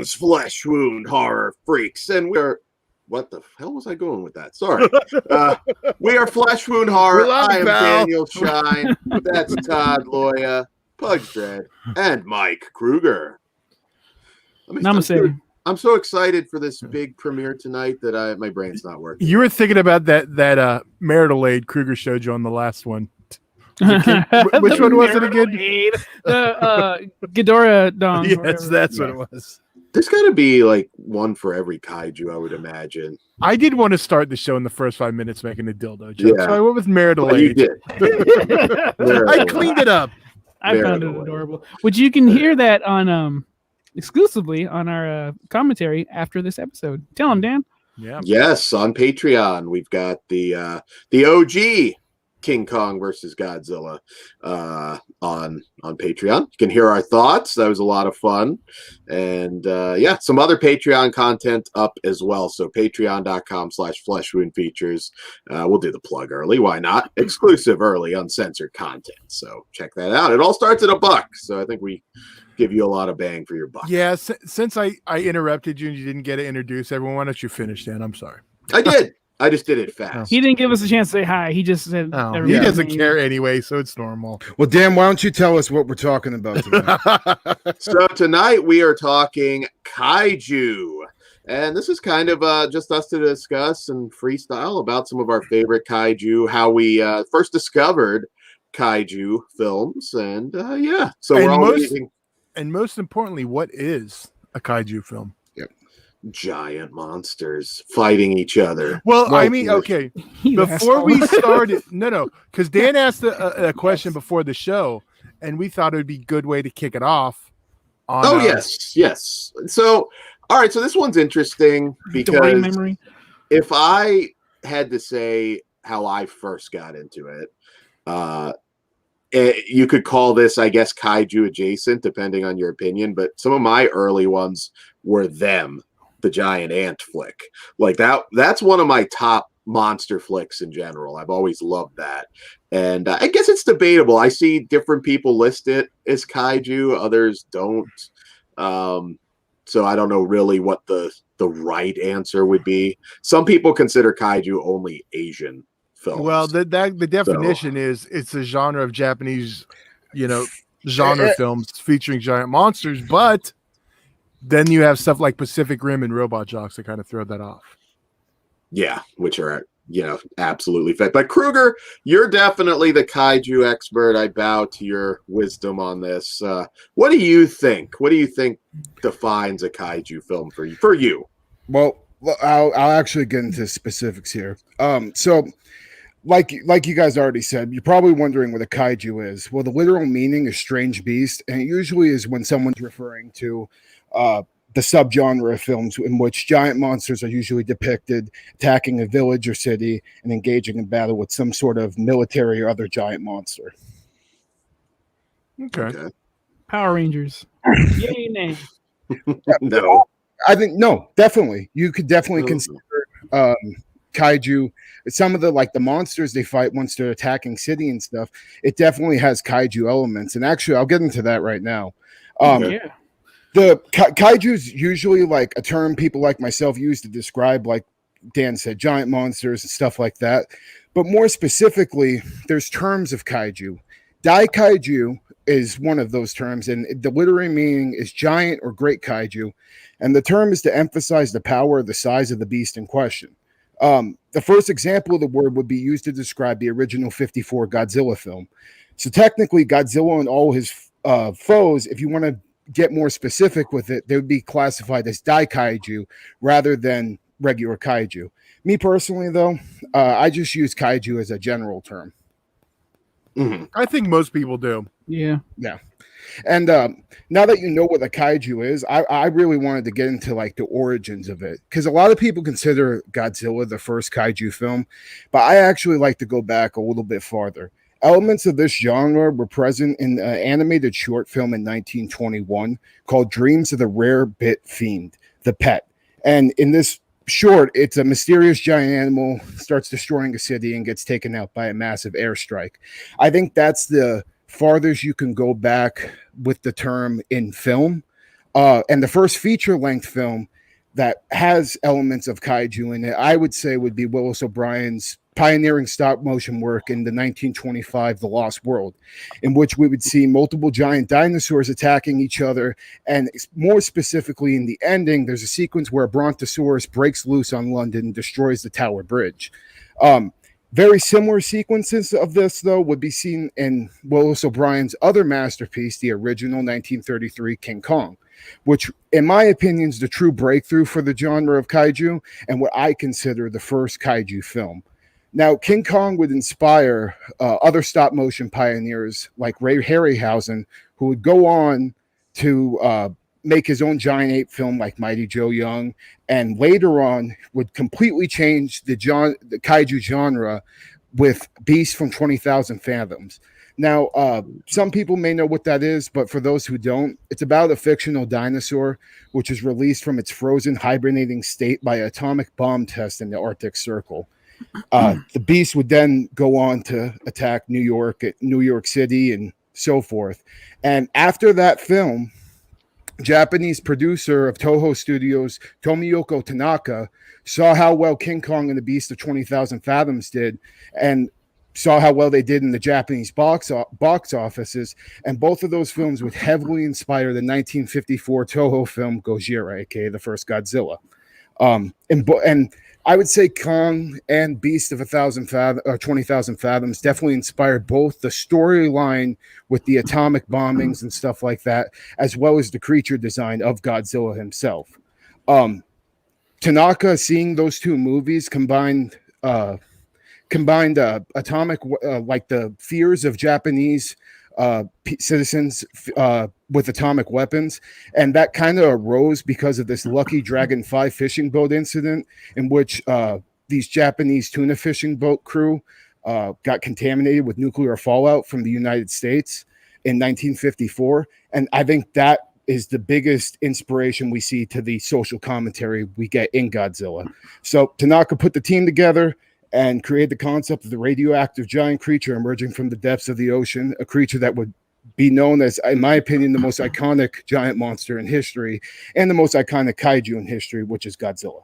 Greetings, flesh wound horror freaks, and we're what the hell was I going with that? Sorry. We are Flesh Wound Horror. I am Daniel Shine. That's Todd Loya, Pug Dread, and Mike Kruger. Namaste. I'm so excited for this big premiere tonight that my brain's not working. You were thinking about that marital aid Kruger showed you on the last one. Which one was it again? The Ghidorah Dong. Yes, that's what it was. There's got to be like one for every kaiju, I would imagine. I did want to start the show in the first 5 minutes making a dildo joke. So I went with marital aid. You did. I cleaned it up. I found it adorable. Which you can hear that on exclusively on our commentary after this episode. Tell them, Dan. Yeah. Yes, on Patreon we've got the OG King Kong versus Godzilla on Patreon. You can hear our thoughts. That was a lot of fun. And some other Patreon content up as well. So patreon.com/fleshwoundfeatures. We'll do the plug early. Why not? Exclusive early uncensored content. So check that out. It all starts at $1. So I think we give you a lot of bang for your buck. Yeah, since I interrupted you and you didn't get to introduce everyone, why don't you finish, Dan? I'm sorry. I did. I just did it fast. He didn't give us a chance to say hi. He just said he doesn't care anyway, so it's normal. Well, Dan, why don't you tell us what we're talking about tonight? So tonight we are talking kaiju. And this is kind of just us to discuss and freestyle about some of our favorite kaiju, how we first discovered kaiju films. And so we're all waiting. And most importantly, what is a kaiju film? Giant monsters fighting each other. Well, I mean, okay. Before we started, because Dan asked a question before the show, and we thought it would be a good way to kick it off. Yes. So, all right. So this one's interesting because if I had to say how I first got into it, you could call this, I guess, kaiju adjacent, depending on your opinion. But some of my early ones were the giant ant flick. Like that's one of my top monster flicks in general. I've always loved that. And I guess it's debatable. I see different people list it as kaiju, others don't. So I don't know really what the right answer would be. Some people consider kaiju only Asian films. Well, the definition is it's a genre of Japanese, genre films featuring giant monsters, but then you have stuff like Pacific Rim and Robot Jox that kind of throw that off. Yeah, which are, absolutely fit. But Kruger, you're definitely the kaiju expert. I bow to your wisdom on this. What do you think? What do you think defines a kaiju film for you? Well, I'll actually get into specifics here. So like you guys already said, you're probably wondering what a kaiju is. Well, the literal meaning is strange beast, and it usually is when someone's referring to the subgenre of films in which giant monsters are usually depicted attacking a village or city and engaging in battle with some sort of military or other giant monster. Okay. Power Rangers. Yay, nay. No. I think definitely. You could definitely consider kaiju. Some of the monsters they fight once they're attacking city and stuff, it definitely has kaiju elements. And actually, I'll get into that right now. The kaiju is usually like a term people like myself use to describe, like Dan said, giant monsters and stuff like that. But more specifically, there's terms of kaiju. Daikaiju is one of those terms, and the literary meaning is giant or great kaiju. And the term is to emphasize the power or the size of the beast in question. The first example of the word would be used to describe the original 1954 Godzilla film. So technically, Godzilla and all his foes, if you want to get more specific with it, they would be classified as daikaiju rather than regular kaiju. Me personally, though, I just use kaiju as a general term. Mm-hmm. I think most people do. Yeah. And now that you know what a kaiju is, I really wanted to get into the origins of it, because a lot of people consider Godzilla the first kaiju film, but I actually like to go back a little bit farther. Elements of this genre were present in an animated short film in 1921 called Dreams of the Rare Bit Fiend, The Pet. And in this short, it's a mysterious giant animal starts destroying a city and gets taken out by a massive airstrike. I think that's the farthest you can go back with the term in film. And the first feature-length film that has elements of kaiju in it, I would say, would be Willis O'Brien's pioneering stop-motion work in the 1925 The Lost World, in which we would see multiple giant dinosaurs attacking each other. And more specifically, in the ending, there's a sequence where a Brontosaurus breaks loose on London and destroys the Tower Bridge. Very similar sequences of this, though, would be seen in Willis O'Brien's other masterpiece, the original 1933 King Kong, which, in my opinion, is the true breakthrough for the genre of kaiju and what I consider the first kaiju film. Now, King Kong would inspire other stop-motion pioneers like Ray Harryhausen, who would go on to make his own giant ape film like Mighty Joe Young, and later on would completely change the kaiju genre with Beast from 20,000 Fathoms. Now, some people may know what that is, but for those who don't, it's about a fictional dinosaur which is released from its frozen hibernating state by an atomic bomb test in the Arctic Circle. The Beast would then go on to attack New York City, and so forth. And after that film, Japanese producer of Toho Studios, Tomiyoko Tanaka, saw how well King Kong and the Beast of 20,000 Fathoms did, and saw how well they did in the Japanese box offices, and both of those films would heavily inspire the 1954 Toho film Gojira, aka the first Godzilla. And I would say Kong and Beast of 20,000 Fathoms definitely inspired both the storyline with the atomic bombings and stuff like that, as well as the creature design of Godzilla himself. Tanaka, seeing those two movies combined atomic, like the fears of Japanese citizens with atomic weapons, and that kind of arose because of this Lucky Dragon 5 fishing boat incident in which these Japanese tuna fishing boat crew got contaminated with nuclear fallout from the United States in 1954. And I think that is the biggest inspiration we see to the social commentary we get in Godzilla. So Tanaka put the team together and created the concept of the radioactive giant creature emerging from the depths of the ocean, a creature that would be known as, in my opinion, the most iconic giant monster in history and the most iconic kaiju in history, which is Godzilla.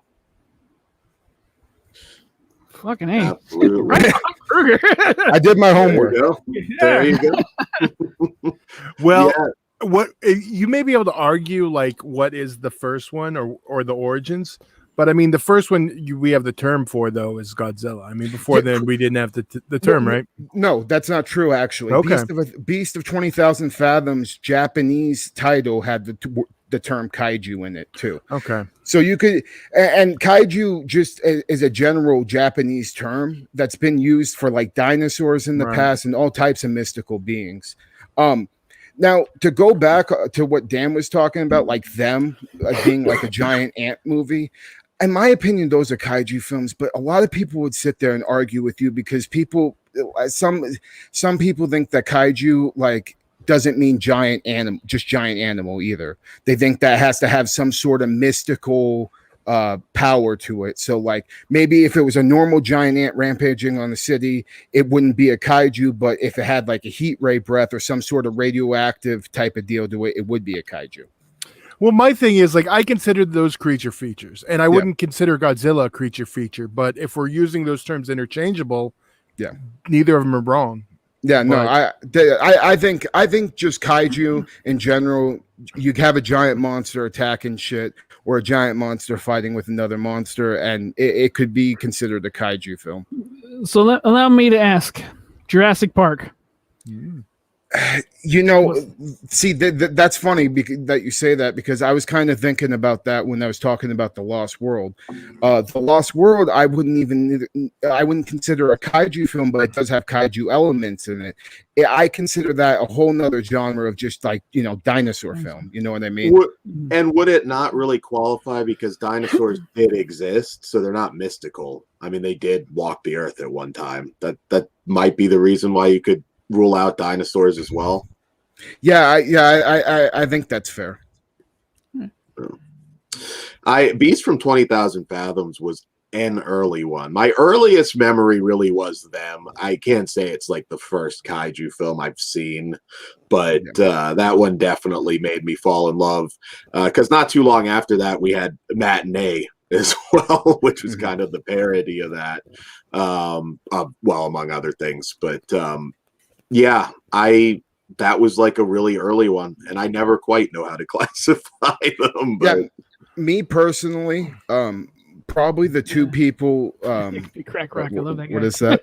Fucking A. Absolutely. Right on, Kruger. I did my homework. There you go. Well, what you may be able to argue, like, what is the first one or the origins, but I mean the first one we have the term for, though, is Godzilla. I mean, before then we didn't have the term, right? No, that's not true. Actually, Okay. Beast of 20,000 Fathoms Japanese title had the term kaiju in it too. Okay. So you could, and kaiju just is a general Japanese term that's been used for like dinosaurs in the past and all types of mystical beings. Now, to go back to what Dan was talking about, like them being like a giant ant movie, in my opinion, those are kaiju films. But a lot of people would sit there and argue with you because some people think that kaiju like doesn't mean giant animal, just giant animal either. They think that has to have some sort of mystical power to it. So like maybe if it was a normal giant ant rampaging on the city, it wouldn't be a kaiju, but if it had like a heat ray breath or some sort of radioactive type of deal to it, it would be a kaiju. Well, my thing is, like, I consider those creature features, and I wouldn't consider Godzilla a creature feature, but if we're using those terms interchangeable, neither of them are wrong. Yeah, no, I think just kaiju in general, you have a giant monster attacking shit or a giant monster fighting with another monster, and it could be considered a kaiju film. So allow me to ask, Jurassic Park. You know, see, that's funny that you say that, because I was kind of thinking about that when I was talking about The Lost World. The Lost World, I wouldn't consider a kaiju film, but it does have kaiju elements in it. I consider that a whole nother genre of just like, you know, dinosaur film. You know what I mean? Would it not really qualify because dinosaurs did exist, so they're not mystical? I mean, they did walk the earth at one time. That might be the reason why you could rule out dinosaurs as well. I think that's fair. Beast from 20,000 Fathoms was an early one. My earliest memory really was them. I can't say it's like the first kaiju film I've seen, but that one definitely made me fall in love. Because not too long after that, we had Matinee as well, which was kind of the parody of that. Well, among other things, but yeah, that was like a really early one, and I never quite know how to classify them. But Yeah, me personally, probably the two people. Big Crack Rock, I love that guy. What is that?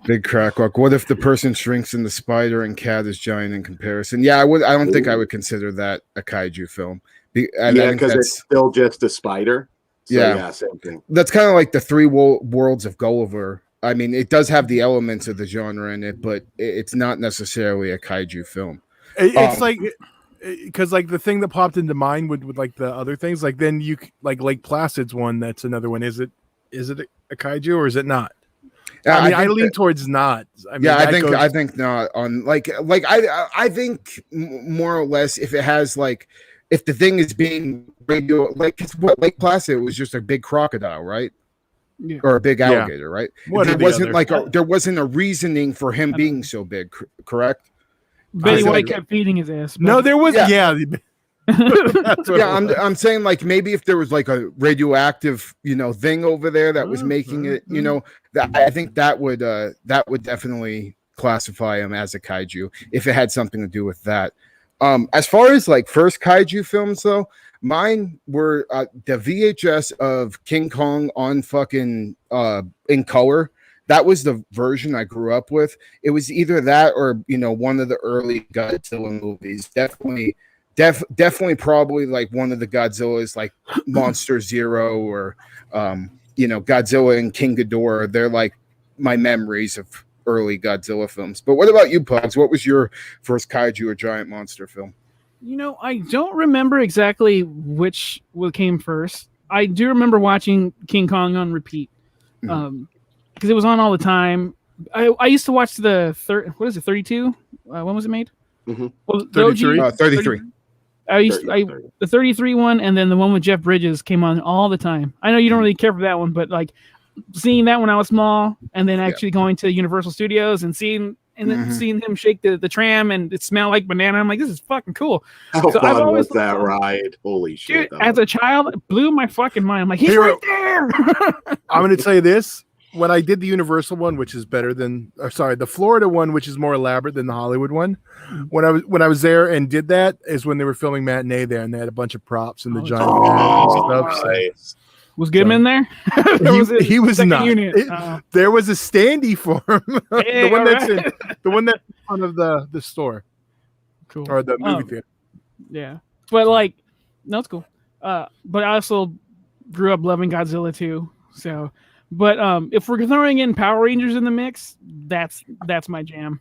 Big Crack Rock. What if the person shrinks into spider and cat is giant in comparison? Yeah, I would. I don't think I would consider that a kaiju film. Yeah, because it's still just a spider. So, yeah, same thing. That's kind of like the three worlds of Gulliver. I mean, it does have the elements of the genre in it, but it's not necessarily a kaiju film. It's like, because like the thing that popped into mind with like the other things, like then you like Lake Placid's one. That's another one. Is it a kaiju or is it not? I mean, I lean towards not. I mean, I think not. On I think more or less if it has like. If the thing is being radio, like what Lake Placid was just a big crocodile, right? Yeah. Or a big alligator, right? There wasn't a reasoning for him being so big, correct? Betty White kept feeding his ass. No, there was I'm saying like maybe if there was like a radioactive, thing over there that was making it, that I think that would definitely classify him as a kaiju if it had something to do with that. As far as like first kaiju films though, mine were the VHS of King Kong on fucking in color. That was the version I grew up with. It was either that or one of the early Godzilla movies. Definitely probably like one of the Godzillas like Monster Zero or Godzilla and King Ghidorah. They're like my memories of early Godzilla films. But what about you, Pugs? What was your first kaiju or giant monster film? I don't remember exactly which came first. I do remember watching King Kong on repeat because it was on all the time. I used to watch the 32? When was it made? Mm-hmm. Well, 33. 33. The 33 one, and then the one with Jeff Bridges came on all the time. I know you don't really care for that one, but like seeing that when I was small, and then actually going to Universal Studios and seeing him shake the tram and it smelled like banana. I'm like, this is fucking cool. How fun was that ride? Holy shit! Dude, as a child, it blew my fucking mind. I'm like, he's right there. I'm going to tell you this. When I did the Universal one, which is better than, the Florida one, which is more elaborate than the Hollywood one. When I was there and did that is when they were filming Matinee there, and they had a bunch of props and the giant stuff. Nice. Was Goodman in there? He was not. There was a standee for him. Hey, the one that's in front of the store. Cool. Or the movie theater. Yeah. But like, no, it's cool. But I also grew up loving Godzilla too. So, but if we're throwing in Power Rangers in the mix, that's my jam.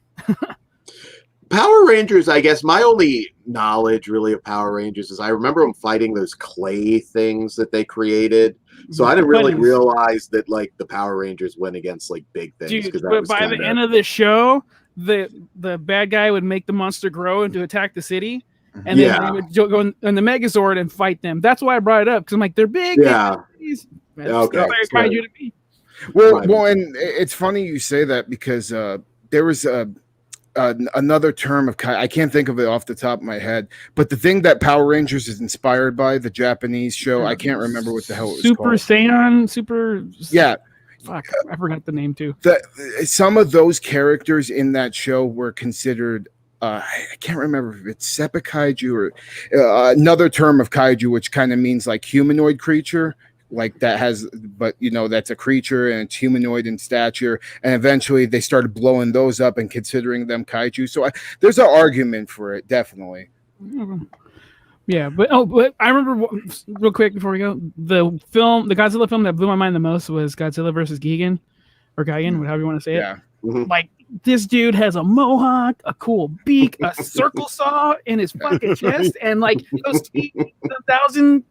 Power Rangers, I guess my only knowledge really of Power Rangers is I remember them fighting those clay things that they created. So I didn't really realize that like the Power Rangers went against like big things. Dude, but by the end of the show, the bad guy would make the monster grow and to attack the city, and then they would go in the Megazord and fight them. That's why I brought it up because I'm like, they're big. Yeah. Okay. Kaiju to be. Well, and it's funny you say that because there was another term of I can't think of it off the top of my head, but the thing that Power Rangers is inspired by, the Japanese show, I can't remember what the hell it was Super called. Saiyan, yeah. Fuck, I forgot the name too. Some of those characters in that show were considered I can't remember if it's Seppa Kaiju or another term of kaiju, which kind of means like humanoid creature. Like that has, but that's a creature and it's humanoid in stature, and eventually they started blowing those up and considering them kaiju. So there's an argument for it, definitely. Yeah, but I remember real quick before we go, the Godzilla film that blew my mind the most was Godzilla versus Gigan, or Gigan, whatever you want to say it. Like this dude has a mohawk, a cool beak, a circle saw in his fucking chest, and like those feet, 1,000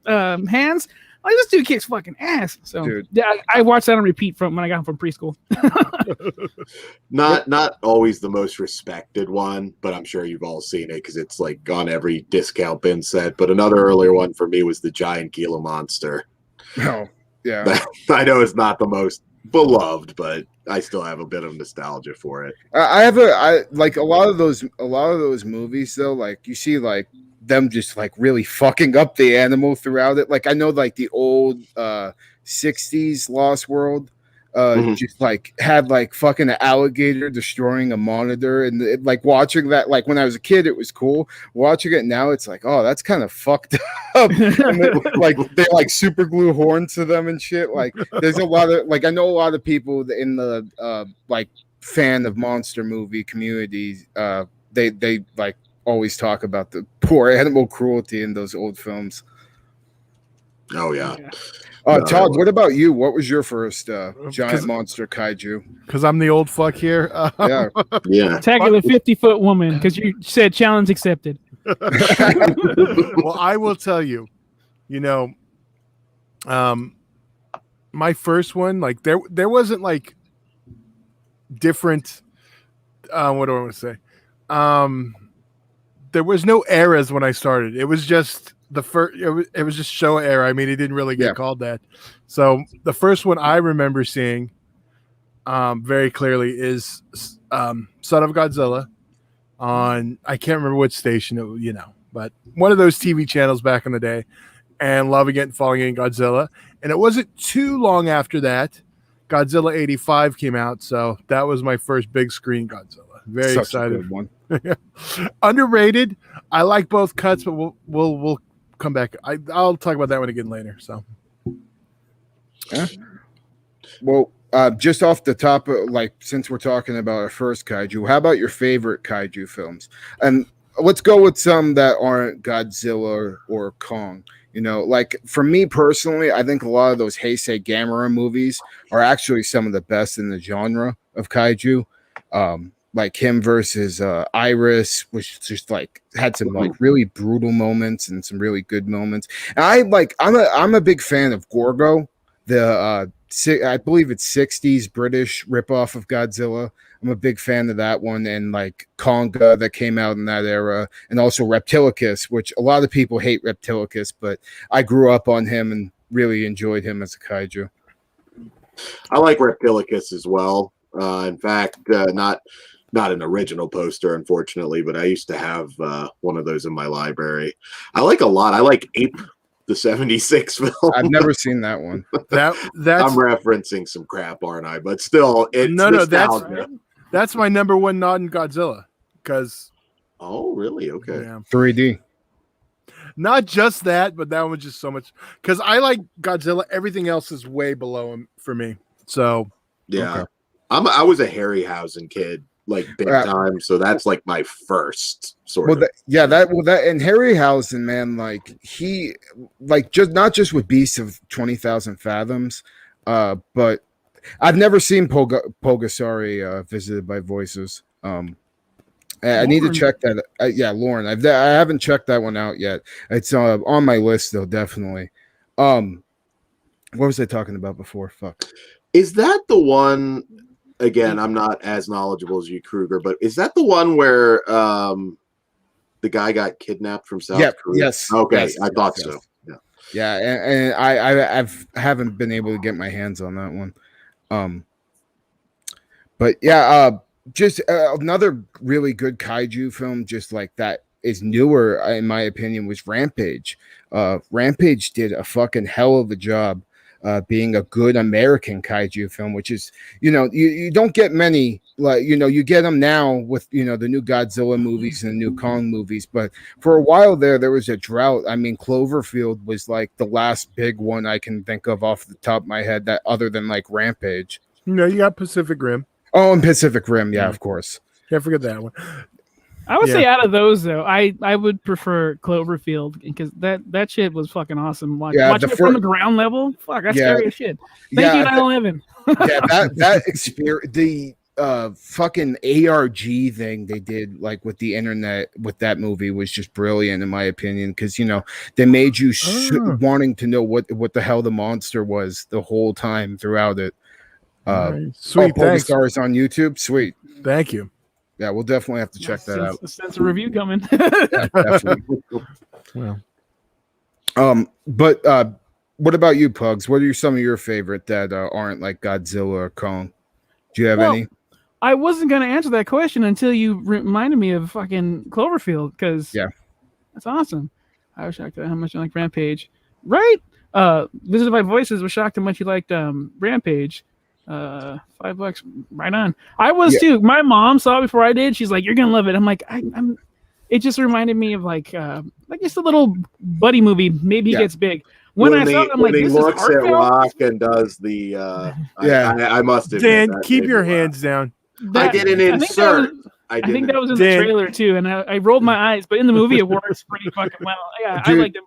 hands. Like this dude kicks fucking ass. So dude. Yeah, I watched that on repeat from when I got home from preschool. Not always the most respected one, but I'm sure you've all seen it because it's like on every discount bin set. But another earlier one for me was the giant Gila monster. Oh, Yeah. I know it's not the most beloved, but I still have a bit of nostalgia for it. I like a lot of those movies though, like you see like them just like really fucking up the animal throughout it. Like I know like the old 60s Lost World just like had like fucking an alligator destroying a monitor, and like watching that, like when I was a kid it was cool. Watching it now it's like, oh, that's kind of fucked up. And like they like super glue horns to them and shit. Like there's a lot of like, I know a lot of people in the like fan of monster movie communities, they like always talk about the poor animal cruelty in those old films. Oh yeah. Todd, what about you? What was your first giant monster kaiju? Because I'm the old fuck here. Yeah. Tackle a 50-foot woman because you said challenge accepted. Well, I will tell you, my first one, like there wasn't like different. What do I want to say? There was no eras when I started. It was just the first. It was just Showa era. I mean, it didn't really get called that. So the first one I remember seeing, very clearly is Son of Godzilla on, I can't remember which station it, but one of those TV channels back in the day, and loving it and falling in Godzilla. And it wasn't too long after that, Godzilla 85 came out. So that was my first big screen Godzilla. Very Such excited. a good one. Underrated. I like both cuts, but we'll come back. I'll talk about that one again later. So, yeah. Well, just off the top of, like, since we're talking about our first kaiju, how about your favorite kaiju films? And let's go with some that aren't Godzilla or Kong. Like for me personally, I think a lot of those Heisei Gamera movies are actually some of the best in the genre of kaiju. Like him versus Iris, which just like had some like really brutal moments and some really good moments. And I'm a big fan of Gorgo, the I believe it's 60s British ripoff of Godzilla. I'm a big fan of that one, and like Konga that came out in that era, and also Reptilicus, which a lot of people hate Reptilicus, but I grew up on him and really enjoyed him as a kaiju. I like Reptilicus as well. In fact, not an original poster, unfortunately, but I used to have one of those in my library. I like a lot. I like Ape, the 76 film. I've never seen that one. That's I'm referencing some crap, aren't I? But still, it's that's my number one nod in Godzilla. Because oh, really? Okay. Yeah. 3D. Not just that, but that one just so much. Because I like Godzilla. Everything else is way below him for me. So yeah, okay. I was a Harryhausen kid, like big time. So that's like my first sort of. That and Harryhausen, man, like he, like just not just with Beasts of 20,000 Fathoms, but I've never seen Pogasari Visited by Voices. I need to check that. Lauren. I haven't checked that one out yet. It's on my list though, definitely. What was I talking about before? Fuck. Is that the one? Again, I'm not as knowledgeable as you, Kruger, but is that the one where the guy got kidnapped from South Korea? Yes. Okay, yes, I thought so. Yeah, and I haven't been able to get my hands on that one. But yeah, just another really good kaiju film, just like that is newer in my opinion, was Rampage. Rampage did a fucking hell of a job. Being a good American kaiju film, which is, you don't get many, like, you get them now with, the new Godzilla movies and the new Kong movies. But for a while there was a drought. I mean, Cloverfield was like the last big one I can think of off the top of my head, that other than like Rampage. You got Pacific Rim. Oh, and Pacific Rim. Yeah, of course. Can't forget that one. I would say out of those though, I would prefer Cloverfield because that shit was fucking awesome. Watching it from the ground level, fuck, that's scary as shit. Thank you, 9/11. that experience, the fucking ARG thing they did like with the internet with that movie was just brilliant in my opinion, because they made you wanting to know what the hell the monster was the whole time throughout it. Sweet, thanks. Stars on YouTube. Sweet, thank you. Yeah, we'll definitely have to check that out. A sense of review coming. Yeah, definitely. Well, but What about you, Pugs? What are some of your favorite that aren't like Godzilla or Kong? Do you have any? I wasn't going to answer that question until you reminded me of fucking Cloverfield, because that's awesome. I was shocked at how much you like Rampage. Right? Visited by Voices was shocked how much you liked Rampage. $5, right on. I was too. My mom saw it before I did. She's like, "You're gonna love it." I'm like, I'm. It just reminded me of like just a little buddy movie. Maybe he gets big. When I saw it, I'm like, he this looks is at heartfelt. Rock and does the I must admit, Dan, that keep made your me hands down. I did an insert. I think that was in the trailer too, and I rolled my eyes, but in the movie it works pretty fucking well. Yeah, dude, I liked it.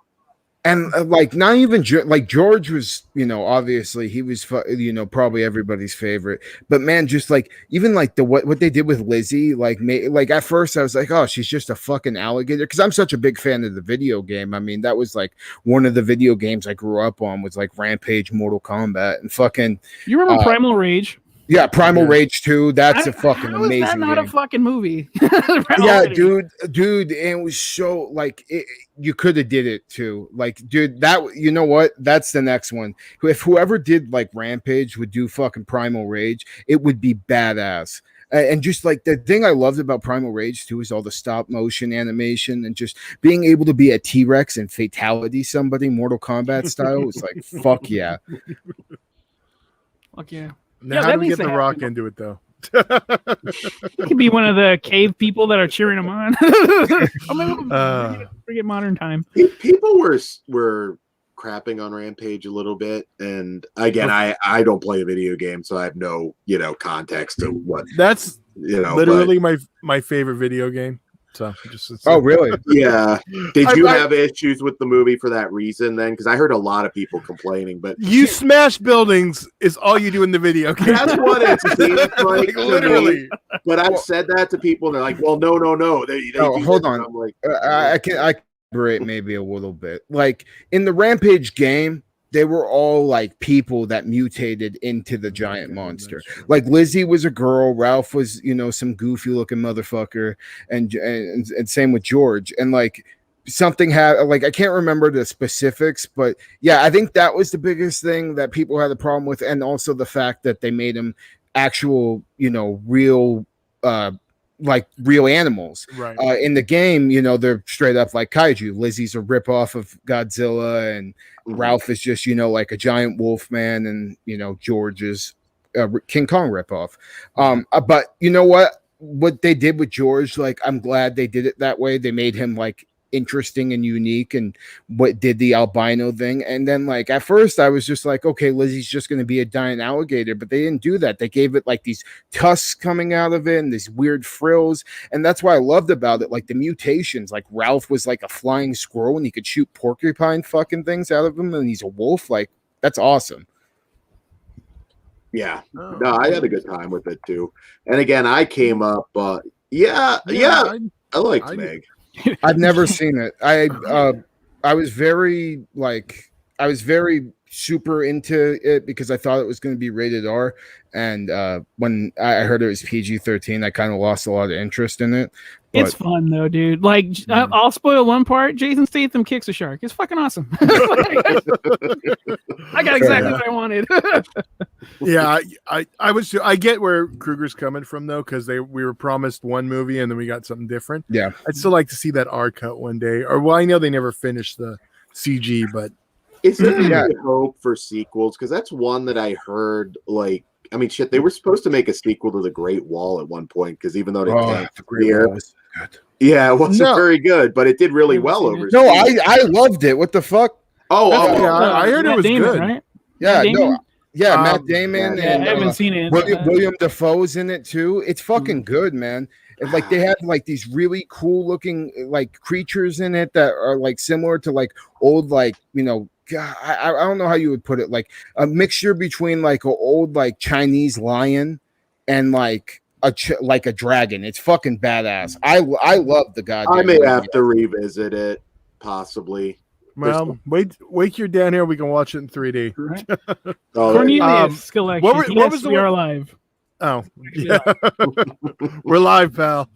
And like not even like George was, obviously he was, probably everybody's favorite. But man, just like even like what they did with Lizzie, like at first I was like, oh, she's just a fucking alligator, because I'm such a big fan of the video game. I mean, that was like one of the video games I grew up on was like Rampage, Mortal Kombat, and fucking. You remember Primal Rage? Yeah, Primal Rage 2. That's a fucking amazing. Is that not game. a fucking movie? Yeah, dude, and it was so like you could have did it too. Like, dude, that you know what? That's the next one. If whoever did like Rampage would do fucking Primal Rage, it would be badass. And just like the thing I loved about Primal Rage too is all the stop motion animation and just being able to be a T-Rex and fatality somebody Mortal Kombat style was like fuck yeah. Fuck yeah. Now, how do we get The Rock into it, though? He could be one of the cave people that are cheering him on. Forget modern time. People were crapping on Rampage a little bit, and again, I don't play a video game, so I have no context to what. That's literally my favorite video game. So oh really? Yeah. Did you have issues with the movie for that reason then? Because I heard a lot of people complaining, but you smash buildings is all you do in the video game. That's what it seems like literally. But I've said that to people, and they're like, "Well, no. They hold on. I'm like, I can elaborate maybe a little bit. Like in the Rampage game, they were all like people that mutated into the giant monster. Like Lizzie was a girl, Ralph was, some goofy looking motherfucker, and same with George. And like something had like I can't remember the specifics, but yeah, I think that was the biggest thing that people had a problem with, and also the fact that they made him actual, real like real animals. Right. In the game, they're straight up like kaiju. Lizzie's a ripoff of Godzilla, and Ralph is just, like a giant wolf man, and George is King Kong ripoff. But you know what they did with George, like I'm glad they did it that way. They made him like interesting and unique, and what did the albino thing. And then like at first I was just like, okay, Lizzie's just going to be a giant alligator, but they didn't do that. They gave it like these tusks coming out of it and these weird frills, and that's what I loved about it. Like the mutations, like Ralph was like a flying squirrel and he could shoot porcupine fucking things out of him, and he's a wolf. Like that's awesome. Yeah, no, I had a good time with it too. And again, I came up I liked Meg. I've never seen it. I was very super into it because I thought it was going to be rated R, and when I heard it was PG-13, I kind of lost a lot of interest in it. But it's fun though, dude. Like I'll spoil one part. Jason Statham kicks a shark. It's fucking awesome. I got exactly what I wanted. Yeah, I get where Kruger's coming from though, because we were promised one movie and then we got something different. Yeah, I'd still like to see that R cut one day. Or well, I know they never finished the CG, but is there any hope for sequels? Because that's one that I heard. Like, I mean, shit, they were supposed to make a sequel to The Great Wall at one point, because even though it yeah, it wasn't very good, but it did really well over. No, I loved it. What the fuck? I heard it was Damon, good. Right? Yeah, Matt Damon and I haven't seen it. William Dafoe's in it too. It's fucking good, man. And like they have like these really cool looking like creatures in it that are like similar to like old like God, I don't know how you would put it, like a mixture between like an old like Chinese lion and like a dragon. It's fucking badass. I love the goddamn. I may have to revisit it, possibly. Well, wait till you're down here. We can watch it in 3D. Right? Cornelius Skelection. What was we are live. Oh, yeah. We're live, pal.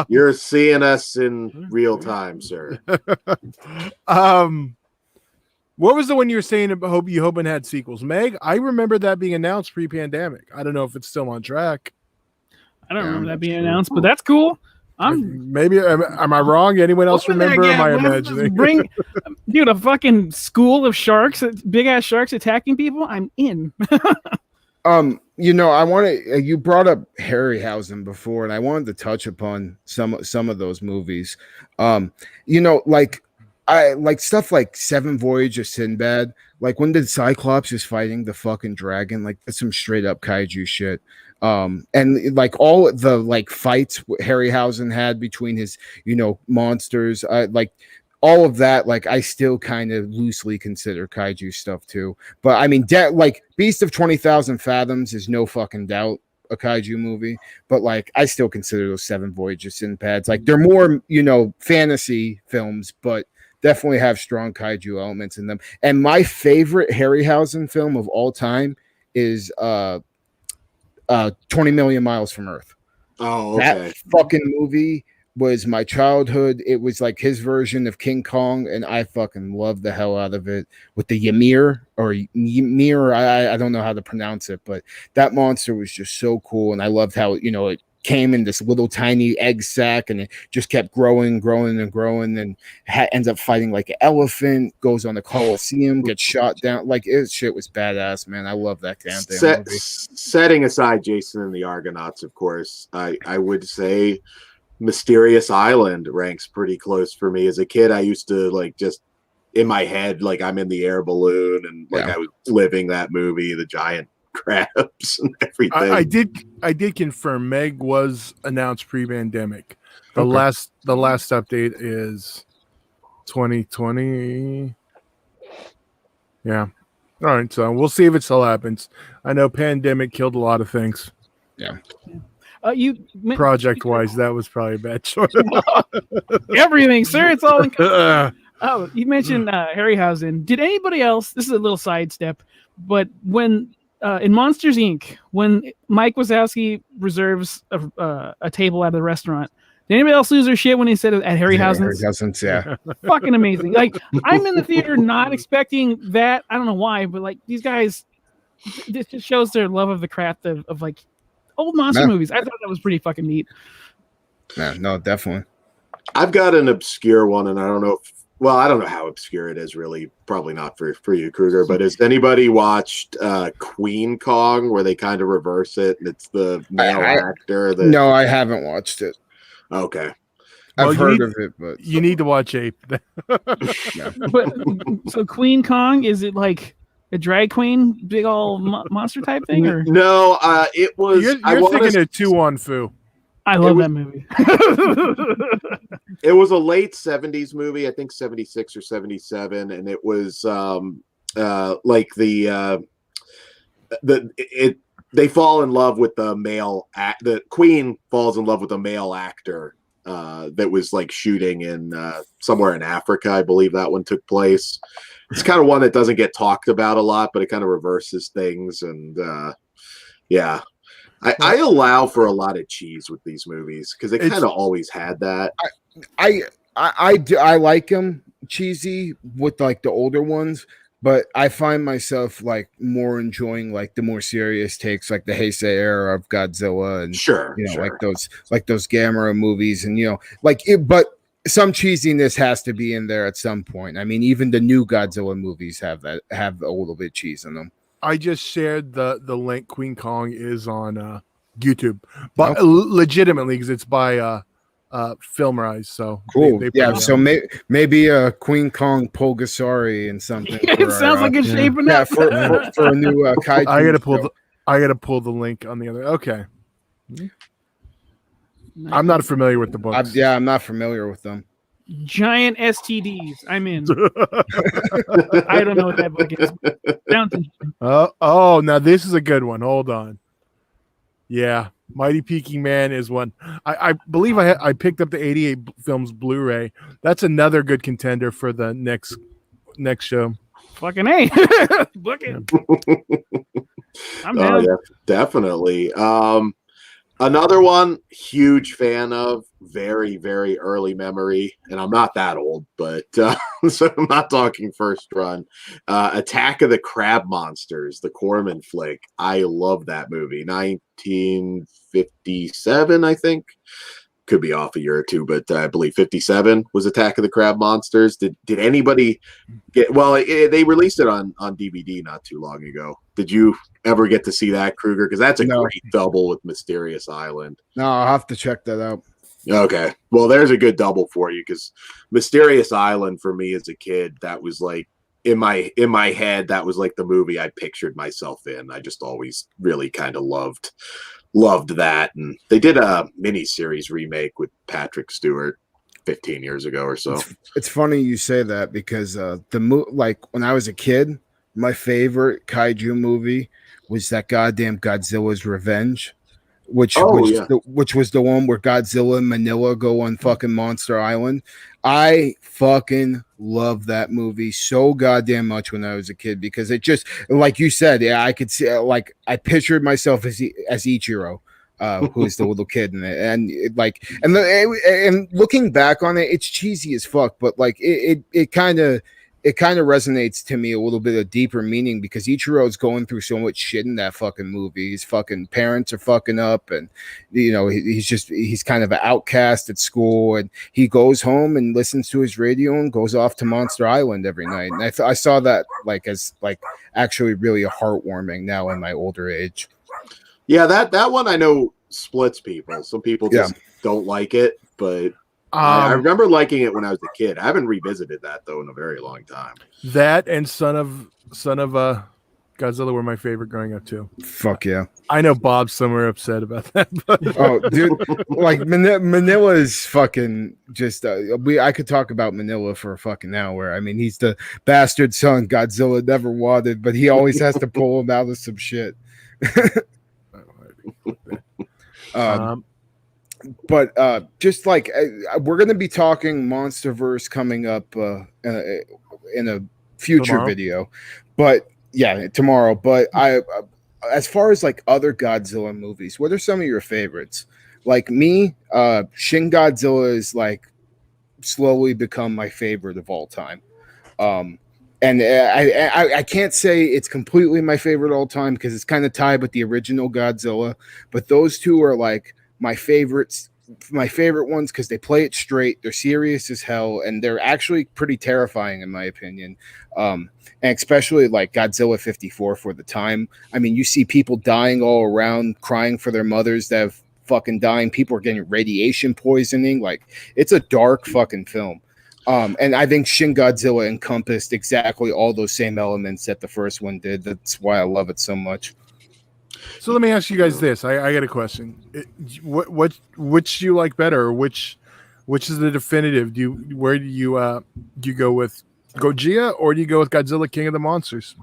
You're seeing us in real time, sir. What was the one you were saying about hoping had sequels? Meg, I remember that being announced pre-pandemic. I don't know if it's still on track. I don't remember that being announced, but that's cool. Maybe am I wrong? Anyone else remember? Am I imagining? Bring, dude, a fucking school of sharks, big ass sharks attacking people. I'm in. You know, I want to. You brought up Harryhausen before, and I wanted to touch upon some of those movies. You know, like I like stuff like Seven Voyage of Sinbad. Like when the Cyclops is fighting the fucking dragon, like that's some straight up kaiju shit. And like all the like fights Harryhausen had between his, you know, monsters, like all of that, like I still kind of loosely consider kaiju stuff too. But I mean, like Beast of 20,000 Fathoms is no fucking doubt a kaiju movie, but like I still consider those Seven Voyages Sinbads, like they're more, you know, fantasy films, but definitely have strong kaiju elements in them. And my favorite Harryhausen film of all time is 20 Million Miles from Earth. Oh, okay. That fucking movie was my childhood. It was like his version of King Kong, and I fucking loved the hell out of it with the Ymir or Ymir. I don't know how to pronounce it, but that monster was just so cool, and I loved how, you know, it came in this little tiny egg sack and it just kept growing and ends up fighting like an elephant, goes on the Colosseum, gets shot down. Like shit was badass, man. I love that damn thing. Setting aside Jason and the Argonauts, of course, I would say Mysterious Island ranks pretty close for me. As a kid, I used to like just in my head, like I'm in the air balloon and like I was living that movie, the giant crabs and everything. I did confirm Meg was announced pre-pandemic. The last update is 2020. Yeah. All right, so we'll see if it still happens. I know pandemic killed a lot of things. Yeah. Project wise, that was probably a bad choice. Everything, sir. It's all in. Oh, you mentioned Harryhausen. Did anybody else? This is a little sidestep, but when in Monsters Inc., when Mike Wazowski reserves a table at the restaurant, did anybody else lose their shit when he said it at Harryhausen's? Harryhausen's, yeah. Fucking amazing. Like, I'm in the theater not expecting that. I don't know why, but like these guys, this just shows their love of the craft of like old monster movies. I thought that was pretty fucking neat. Yeah, no, definitely. I've got an obscure one, and I don't know how obscure it is, really. Probably not for you, Kruger, but has anybody watched Queen Kong, where they kind of reverse it, and it's the male actor? No, I haven't watched it. Okay. I've heard of it, but... You need to watch Ape. Yeah. But, so Queen Kong, is it like a drag queen, big old monster type thing? Or? No, it was... You're thinking of Tu-On Fu. I love that movie. It was a late 70s movie, I think 76 or 77, and it was like they fall in love with the male the queen falls in love with a male actor that was like shooting in somewhere in Africa. I believe that one took place. It's kind of one that doesn't get talked about a lot, but it kind of reverses things. And yeah, I allow for a lot of cheese with these movies because they kind of always had that. I like them cheesy with like the older ones, but I find myself like more enjoying like the more serious takes, like the Heisei era of Godzilla and like those Gamera movies, and but some cheesiness has to be in there at some point. I mean, even the new Godzilla movies have a little bit of cheese in them. I just shared the link. Queen Kong is on YouTube, but legitimately because it's by Filmrise. So cool. So maybe a Queen Kong Pulgasari and something. It sounds like it's shaping up for a new Kaiju. I gotta pull the link on the other. Okay. I'm not familiar with the books. I'm not familiar with them. Giant STDs. I'm in. I don't know what that book is. Sounds interesting. Oh, now this is a good one. Hold on. Yeah, Mighty Peking Man is one. I believe I picked up the 88 Films Blu-ray. That's another good contender for the next show. Fucking A. Book it. I'm down. Yeah, definitely. Another one, huge fan of, very, very early memory, and I'm not that old, but so I'm not talking first run. Attack of the Crab Monsters, the Corman flick. I love that movie. 1957, I think. Could be off a year or two, but I believe 57 was Attack of the Crab Monsters. Did anybody get? Well, they released it on DVD not too long ago. Did you ever get to see that, Kruger? Because that's a great double with Mysterious Island. No, I'll have to check that out. Okay, well, there's a good double for you because Mysterious Island for me as a kid, that was like in my head, that was like the movie I pictured myself in. I just always really kind of loved that, and they did a mini-series remake with Patrick Stewart 15 years ago or so. It's funny you say that because like when I was a kid, my favorite kaiju movie was that goddamn Godzilla's Revenge, which was the one where Godzilla and Manila go on fucking Monster Island. I fucking love that movie so goddamn much when I was a kid because it just, like you said, yeah, I could see, like I pictured myself as Ichiro, who is the little kid in it, and looking back on it, it's cheesy as fuck, but like it kind of resonates to me a little bit of deeper meaning because Ichiro's going through so much shit in that fucking movie. His fucking parents are fucking up, and he's kind of an outcast at school, and he goes home and listens to his radio and goes off to Monster Island every night. And I saw that as actually really heartwarming now in my older age. Yeah, that one I know splits people. Some people just don't like it, but I remember liking it when I was a kid. I haven't revisited that though in a very long time. That and Son of Godzilla were my favorite growing up too. Fuck yeah! I know Bob's somewhere upset about that. But oh, dude, like Manila is fucking just. I could talk about Manila for a fucking hour. I mean, he's the bastard son Godzilla never wanted, but he always has to pull him out of some shit. But just like we're going to be talking Monsterverse coming up in a future video, but tomorrow. But as far as like other Godzilla movies, what are some of your favorites? Like me, Shin Godzilla is like slowly become my favorite of all time. And I can't say it's completely my favorite all time because it's kind of tied with the original Godzilla, but those two are like my favorites. My favorite ones because they play it straight, they're serious as hell, and they're actually pretty terrifying in my opinion. And especially like Godzilla 54 for the time. I mean, you see people dying all around, crying for their mothers that have fucking dying. People are getting radiation poisoning. Like, it's a dark fucking film. And I think Shin Godzilla encompassed exactly all those same elements that the first one did. That's why I love it so much. So let me ask you guys this. I got a question. Which do you like better, or which is the definitive? Do you go with Gojira, or do you go with Godzilla King of the Monsters?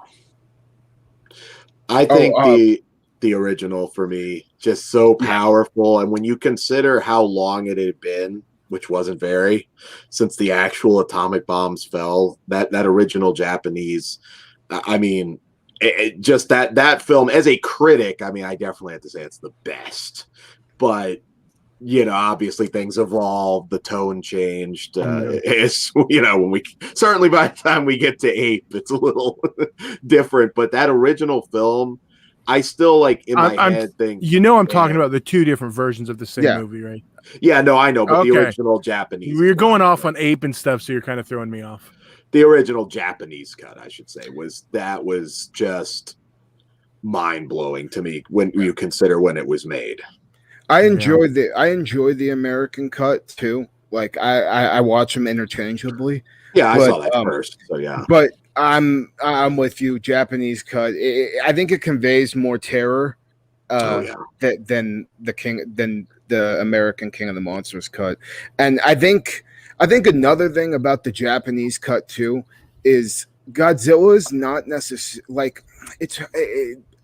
I think the original for me, just so powerful, and when you consider how long it had been, which wasn't very, since the actual atomic bombs fell, that original Japanese, I mean, just that film as a critic, I mean, I definitely have to say it's the best, but obviously things evolved, the tone changed. It's when we certainly by the time we get to Ape, it's a little different, but that original film, I still like in my head think I'm talking about the two different versions of the same movie, right? Yeah, no, I know, but the original Japanese. We're going off on Ape and stuff, so you're kind of throwing me off. The original Japanese cut, I should say, was just mind-blowing to me when you consider when it was made. I enjoy the American cut too. Like I watch them interchangeably. Yeah, I saw that first. So yeah. But I'm with you. Japanese cut. I think it conveys more terror than the American King of the Monsters cut. And I think another thing about the Japanese cut too is Godzilla is not necessarily like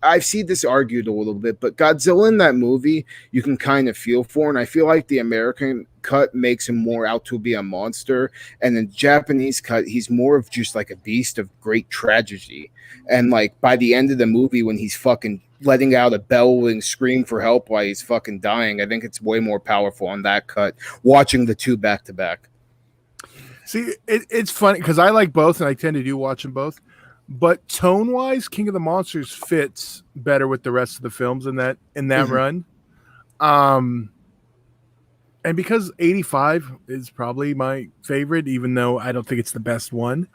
I've seen this argued a little bit, but Godzilla in that movie you can kind of feel for, and I feel like the American cut makes him more out to be a monster, and the Japanese cut he's more of just like a beast of great tragedy. And like by the end of the movie, when he's fucking letting out a bellowing scream for help while he's fucking dying. I think it's way more powerful on that cut, watching the two back to back. See, it's funny because I like both and I tend to do watch them both. But tone wise, King of the Monsters fits better with the rest of the films in that run. And because 85 is probably my favorite, even though I don't think it's the best one,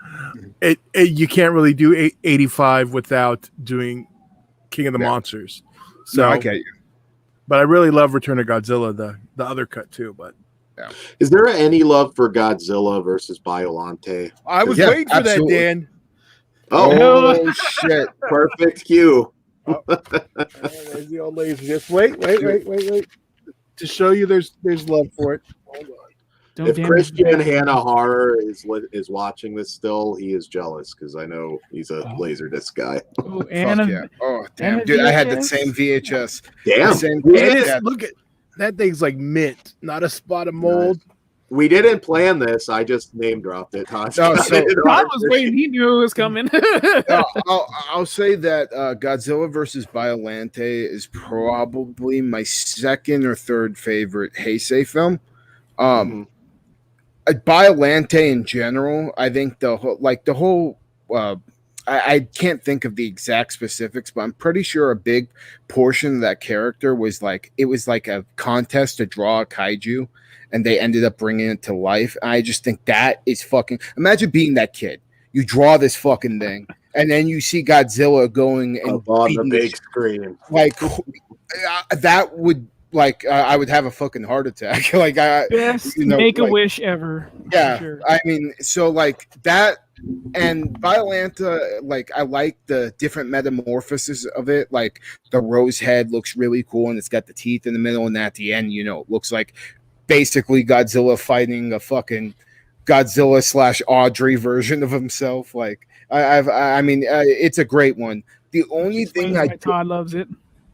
you can't really do 85 without doing King of the Monsters. So no, I get you. But I really love Return of Godzilla, the other cut too. But is there any love for Godzilla versus Biollante? I was waiting for that, Dan. Oh shit! Perfect cue. There's the old laser. Just wait. To show you there's love for it. Hold on. If Christian Hanahara is watching this still, he is jealous because I know he's a Laserdisc guy. Oh, damn, dude! I had the same VHS. Damn, look at that thing's like mint, not a spot of mold. Nice. We didn't plan this. I just name dropped it. Todd was waiting. He knew it was coming. I'll say that Godzilla versus Biollante is probably my second or third favorite Heisei film. Biollante in general, I think the whole I can't think of the exact specifics, but I'm pretty sure a big portion of that character was like a contest to draw a kaiju. And they ended up bringing it to life. I just think that is fucking. Imagine being that kid. You draw this fucking thing, and then you see Godzilla going and on the big screen. Like that would I would have a fucking heart attack. Best Make-A-Wish ever. Yeah, sure. I mean, so like that. And Biollante, I like the different metamorphoses of it. Like the rose head looks really cool, and it's got the teeth in the middle, and at the end, it looks like basically Godzilla fighting a fucking Godzilla / Audrey version of himself. It's a great one. The only thing Todd loves it.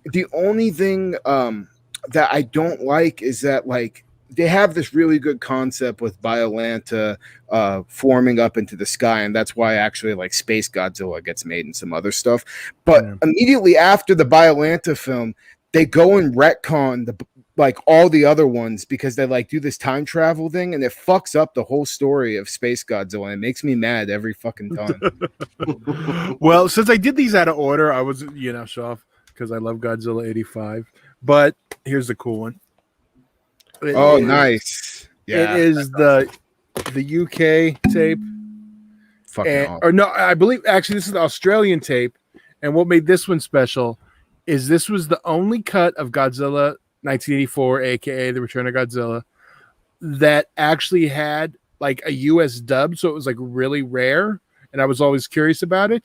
The only thing that I don't like is that they have this really good concept with Biollante forming up into the sky, and that's why actually Space Godzilla gets made and some other stuff. But immediately after the Biollante film, they go and retcon all the other ones because they do this time travel thing, and it fucks up the whole story of Space Godzilla. And it makes me mad every fucking time. Well, since I did these out of order, I was show off because I love Godzilla 85. But here's the cool one. Nice. Yeah, it is the UK tape. Fucking or no, I believe actually this is the Australian tape. And what made this one special is this was the only cut of Godzilla 1984, aka The Return of Godzilla, that actually had a US dub, so it was really rare, and I was always curious about it.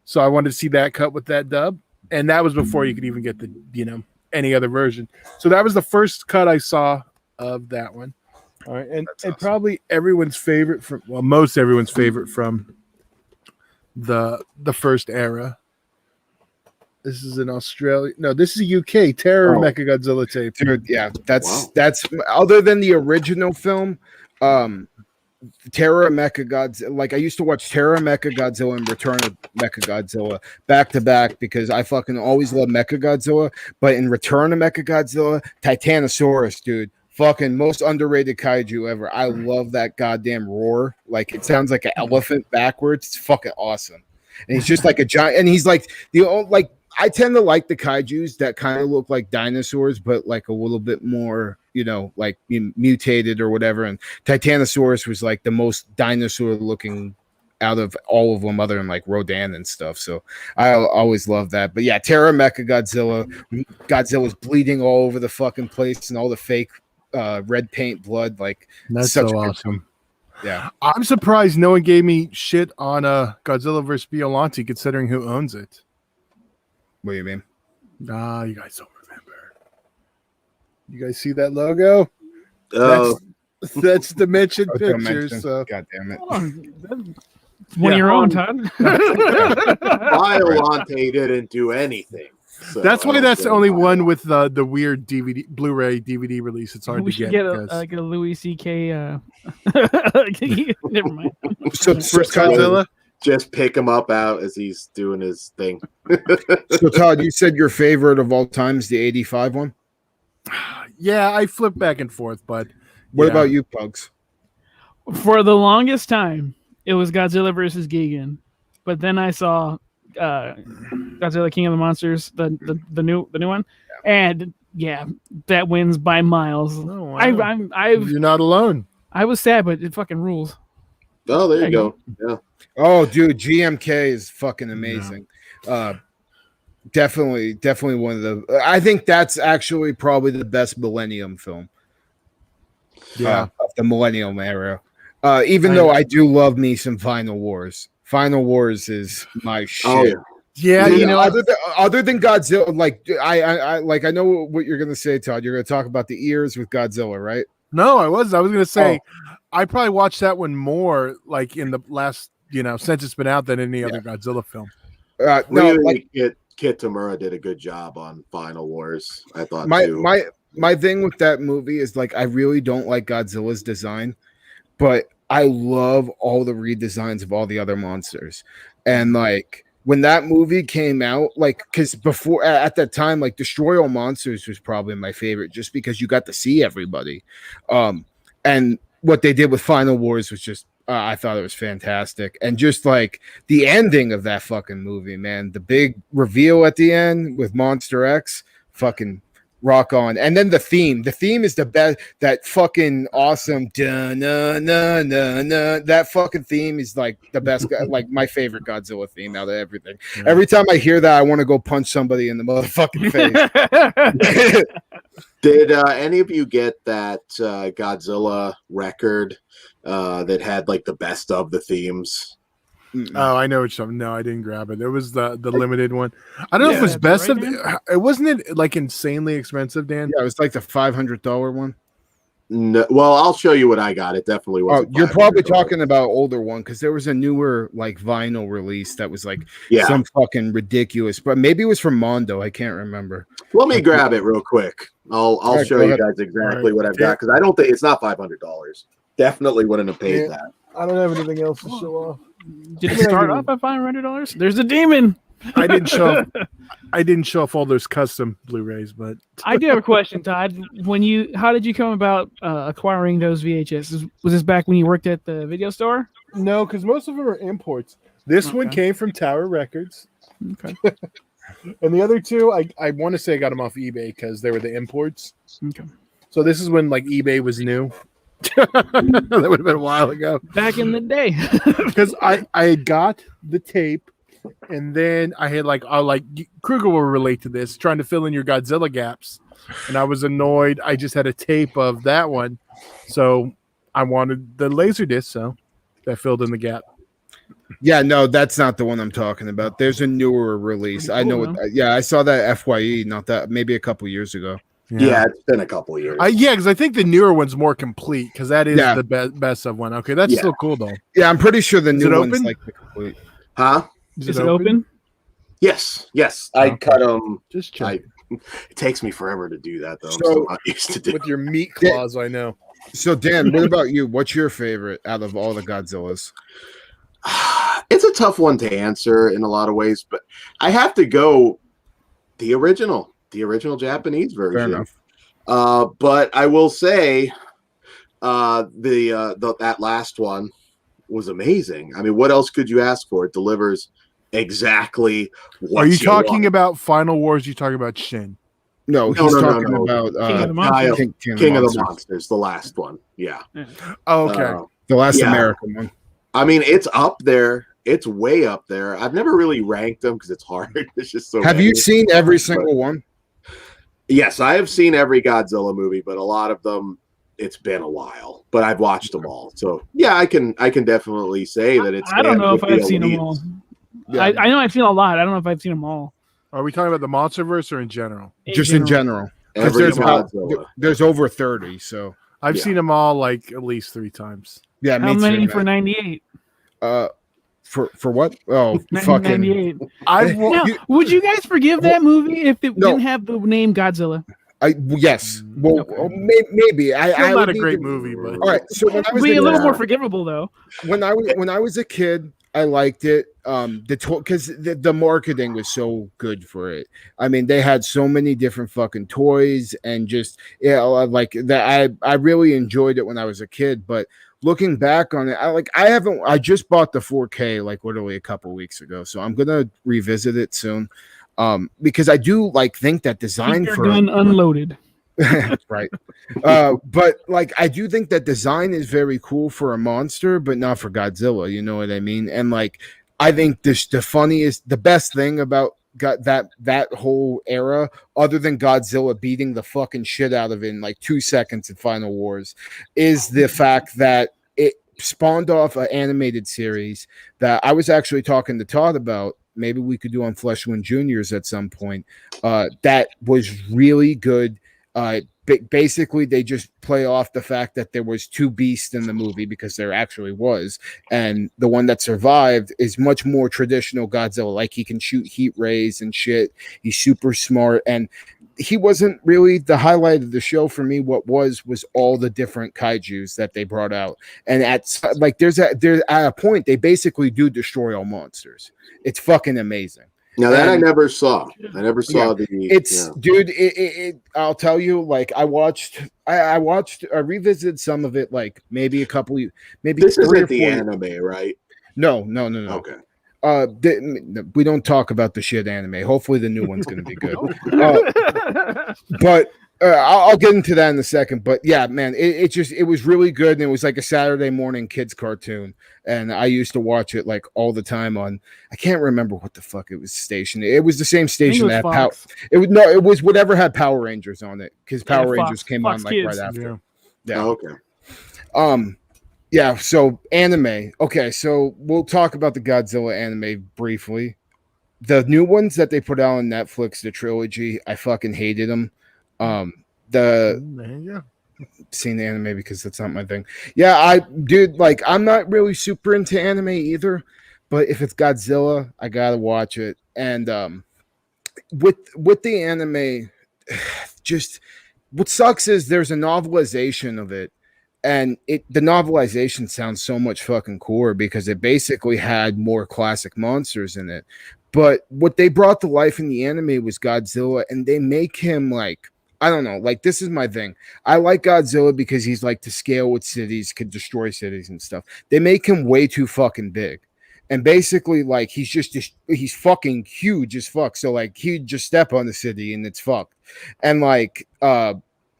So I wanted to see that cut with that dub, and that was before you could even get the any other version. So that was the first cut I saw of that one. All right, and probably everyone's favorite most everyone's favorite from the first era. This is in Australia. No, this is a UK Terror Mechagodzilla tape. Dude, yeah, that's other than the original film, Terror Mechagodzilla. I used to watch Terror Mechagodzilla and Return of Mechagodzilla back to back because I fucking always loved Mechagodzilla. But in Return of Mechagodzilla, Titanosaurus, dude, fucking most underrated kaiju ever. I love that goddamn roar. It sounds like an elephant backwards. It's fucking awesome. And he's just a giant, and he's I tend to like the kaijus that kind of look like dinosaurs, but a little bit more, mutated or whatever. And Titanosaurus was the most dinosaur looking out of all of them, other than Rodan and stuff. So I always love that. But yeah, Terror Mechagodzilla, Godzilla's bleeding all over the fucking place and all the fake red paint blood. That's so awesome. Yeah, I'm surprised no one gave me shit on Godzilla vs. Biollante, considering who owns it. What do you mean? Nah, you guys don't remember. You guys see that logo? That's Dimension Pictures. So. God damn it. It's one of your own, Todd. Biollante didn't do anything. So that's why that's the only one with the weird DVD, Blu-ray DVD release. It's hard to get. Get a Louis C.K. Never mind. So first Godzilla. just pick him up out as he's doing his thing. So Todd, you said your favorite of all time is the 85 one? Yeah, I flip back and forth, but what about you, Pugs? For the longest time, it was Godzilla versus Gigan, but then I saw Godzilla King of the Monsters, the new one, and yeah, that wins by miles. Oh, wow. You're not alone. I was sad, but it fucking rules. Oh, there you go. Yeah. Oh, dude, GMK is fucking amazing. Yeah. Definitely one of the. I think that's actually probably the best Millennium film. Yeah, of the Millennium era. Even though I do love me some Final Wars. Final Wars is my shit. Oh, yeah. Yeah, you know, other than Godzilla, like I know what you're gonna say, Todd. You're gonna talk about the ears with Godzilla, right? No, I was gonna say I probably watched that one more like in the last, since it's been out than any other Godzilla film. Kit Tamura did a good job on Final Wars. I thought my thing with that movie is like I really don't like Godzilla's design, but I love all the redesigns of all the other monsters. And like when that movie came out, like because before at that time, like Destroy All Monsters was probably my favorite just because you got to see everybody. And what they did with Final Wars was just I thought it was fantastic. And just like the ending of that fucking movie, man, the big reveal at the end with Monster X, fucking rock on. And then the theme is the best. That fucking awesome that fucking theme is like the best, like my favorite Godzilla theme out of everything. Yeah. Every time I hear that, I want to go punch somebody in the motherfucking face. Did any of you get that Godzilla record that had like the best of the themes? Oh, I know which one. No, I didn't grab it. It was the limited one. I don't know if it was best of it. Wasn't it like insanely expensive, Dan? Yeah, it was like the $500 one. No, well, I'll show you what I got. It definitely was. Oh, you're probably talking about older one because there was a newer like vinyl release that was like some fucking ridiculous, but maybe it was from Mondo. I can't remember. Let me grab it real quick. I'll show you guys exactly what I've got because I don't think it's not $500. Definitely wouldn't have paid that. I don't have anything else to show off. Did it start off at $500? There's a demon. I didn't show off all those custom Blu-rays, but I do have a question, Todd. How did you come about acquiring those VHS? Was this back when you worked at the video store? No, because most of them are imports. This one came from Tower Records. Okay. And the other two, I want to say I got them off eBay because they were the imports. Okay. So this is when like eBay was new. That would have been a while ago. Back in the day. Because I got the tape, and then I had Kruger will relate to this, trying to fill in your Godzilla gaps. And I was annoyed. I just had a tape of that one. So I wanted the Laserdisc, so that filled in the gap. Yeah, no, that's not the one I'm talking about. There's a newer release. Cool, I know. I saw that FYE, maybe a couple years ago. Yeah, it's been a couple of years. Because I think the newer one's more complete because that is the best of one. Okay, that's still cool though. Yeah, I'm pretty sure the new one's like the complete. Huh? Is it open? Yes. I cut them. Just check. It takes me forever to do that though. So, I'm not used to with your meat claws, I know. So Dan, what about you? What's your favorite out of all the Godzillas? It's a tough one to answer in a lot of ways, but I have to go the original Japanese version. Fair enough. But I will say that last one was amazing. I mean, what else could you ask for? It delivers exactly what Are you talking want. about Final Wars? You talking about Shin? No, he's talking about King of the Monsters, the last one. Yeah. Oh, okay. The last American one. I mean, it's up there. It's way up there. I've never really ranked them because it's hard. It's just so. Have you seen every single one? Yes, I have seen every Godzilla movie, but a lot of them, it's been a while. But I've watched them all, so yeah, I can definitely say that it's. I don't know if I've seen them all. Yeah. I know I've seen a lot. I don't know if I've seen them all. Are we talking about the MonsterVerse or in general? Just in general. There's over 30, so I've seen them all like at least 3 times. Yeah, how many for 98? For what? Oh, fucking 98. Would you guys forgive that movie if it didn't have the name Godzilla? Yes. Well, maybe. It's not a great movie, but all right. So when I was a little more forgivable though. When I was a kid, I liked it. Because the marketing was so good for it. I mean, they had so many different fucking toys and just like that. I really enjoyed it when I was a kid, but looking back on it, I just bought the 4K like literally a couple weeks ago, so I'm gonna revisit it soon. Because I do think that design for gun unloaded. right. But like I do think that design is very cool for a monster, but not for Godzilla. You know what I mean? And like I think the best thing about that whole era, other than Godzilla beating the fucking shit out of it in like 2 seconds in Final Wars, is the fact that it spawned off an animated series that I was actually talking to Todd about. Maybe we could do on Fleshwind Juniors at some point. That was really good. Basically, they just play off the fact that there was two beasts in the movie, because there actually was, and the one that survived is much more traditional Godzilla. Like, he can shoot heat rays and shit. He's super smart, and he wasn't really the highlight of the show for me. What was all the different kaijus that they brought out, and there's at a point they basically do destroy all monsters. It's fucking amazing. Now that I never saw. I never saw dude. I'll tell you. Like I revisited some of it. Like maybe this isn't the anime, right? No. Okay. We don't talk about the shit anime. Hopefully the new one's going to be good. But I'll get into that in a second. But yeah, man, it was really good, and it was like a Saturday morning kids cartoon, and I used to watch it like all the time on. I can't remember what the fuck it was station. It was the same station that had it was whatever had Power Rangers on it, because Power Rangers came on like right after. Yeah. Oh, okay. Yeah, so anime. Okay, so we'll talk about the Godzilla anime briefly. The new ones that they put out on Netflix, the trilogy, I fucking hated them. Seen the anime because that's not my thing. Yeah, I'm not really super into anime either, but if it's Godzilla, I gotta watch it. And with the anime, just what sucks is there's a novelization of it. And the novelization sounds so much fucking cooler because it basically had more classic monsters in it. But what they brought to life in the anime was Godzilla, and they make him like, I don't know, like this is my thing. I like Godzilla because he's like to scale with cities, could destroy cities and stuff. They make him way too fucking big. And basically, like, he's fucking huge as fuck. So like he'd just step on the city and it's fucked. And like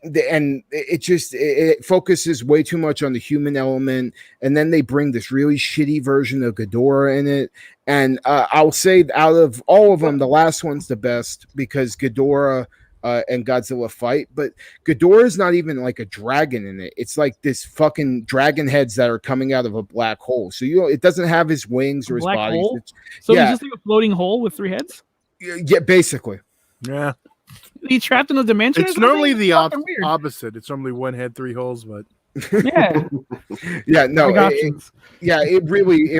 it focuses way too much on the human element, and then they bring this really shitty version of Ghidorah in it. And I'll say out of all of them, the last one's the best because Ghidorah and Godzilla fight, but Ghidorah is not even like a dragon in it. It's like this fucking dragon heads that are coming out of a black hole. So it doesn't have his wings or his body. So he's just like a floating hole with 3 heads. Yeah, basically. Yeah. He's trapped in a dimension. It's normally the opposite. It's normally 1 head, 3 holes, but yeah, no, it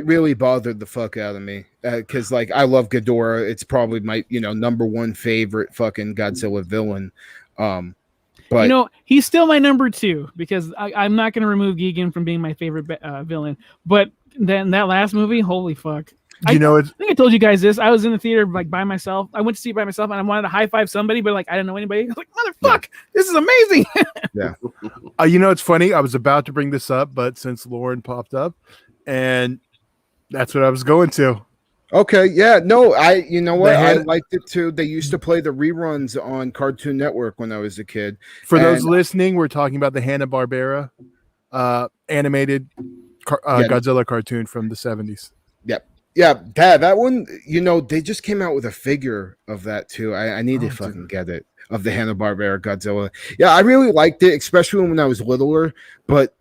really bothered the fuck out of me because like I love Ghidorah. It's probably my number 1 favorite fucking Godzilla villain. But he's still my number 2 because I'm not going to remove Gigan from being my favorite villain. But then that last movie, holy fuck. I think I told you guys this. I was in the theater like by myself. I went to see it by myself, and I wanted to high five somebody, but like I didn't know anybody. I was like, "Motherfuck, this is amazing!" Yeah. It's funny. I was about to bring this up, but since Lauren popped up, and that's what I was going to. Okay. Yeah. No. I liked it too. They used to play the reruns on Cartoon Network when I was a kid. For those listening, we're talking about the Hanna-Barbera animated Godzilla cartoon from the 70s. Yep. Yeah, that one, they just came out with a figure of that too. I need to fucking get it, of the Hanna-Barbera Godzilla. Yeah, I really liked it, especially when I was littler, but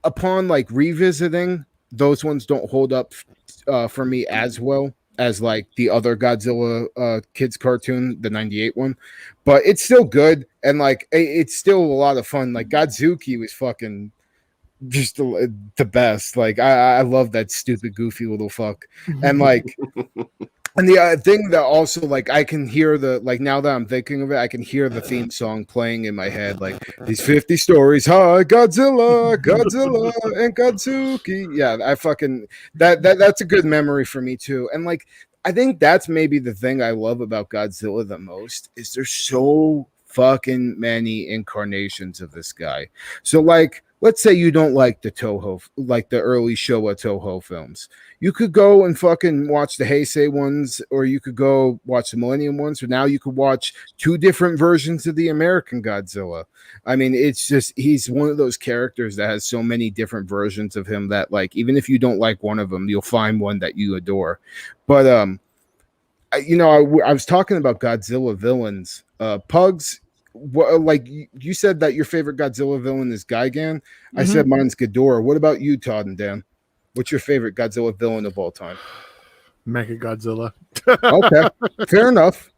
upon like revisiting, those ones don't hold up for me as well as like the other Godzilla kids cartoon, the 98 one. But it's still good, and like it's still a lot of fun. Like Godzuki was fucking just the best. Like I love that stupid goofy little fuck. And like And the thing that also, like, I can hear now that I'm thinking of it, I can hear the theme song playing in my head, like, these 50 stories high, Godzilla, and Godzuki. Yeah, I fucking that's a good memory for me too. And like, I think that's maybe the thing I love about Godzilla the most is there's so fucking many incarnations of this guy. So like, let's say you don't like the Toho, like the early Showa Toho films. You could go and fucking watch the Heisei ones, or you could go watch the Millennium ones, or now you could watch 2 different versions of the American Godzilla. I mean, it's just, he's one of those characters that has so many different versions of him that, like, even if you don't like one of them, you'll find one that you adore. But, I was talking about Godzilla villains. Pugs, like you said that your favorite Godzilla villain is Gigan. Mm-hmm. I said mine's Ghidorah. What about you, Todd and Dan? What's your favorite Godzilla villain of all time? Mechagodzilla. Okay, fair enough.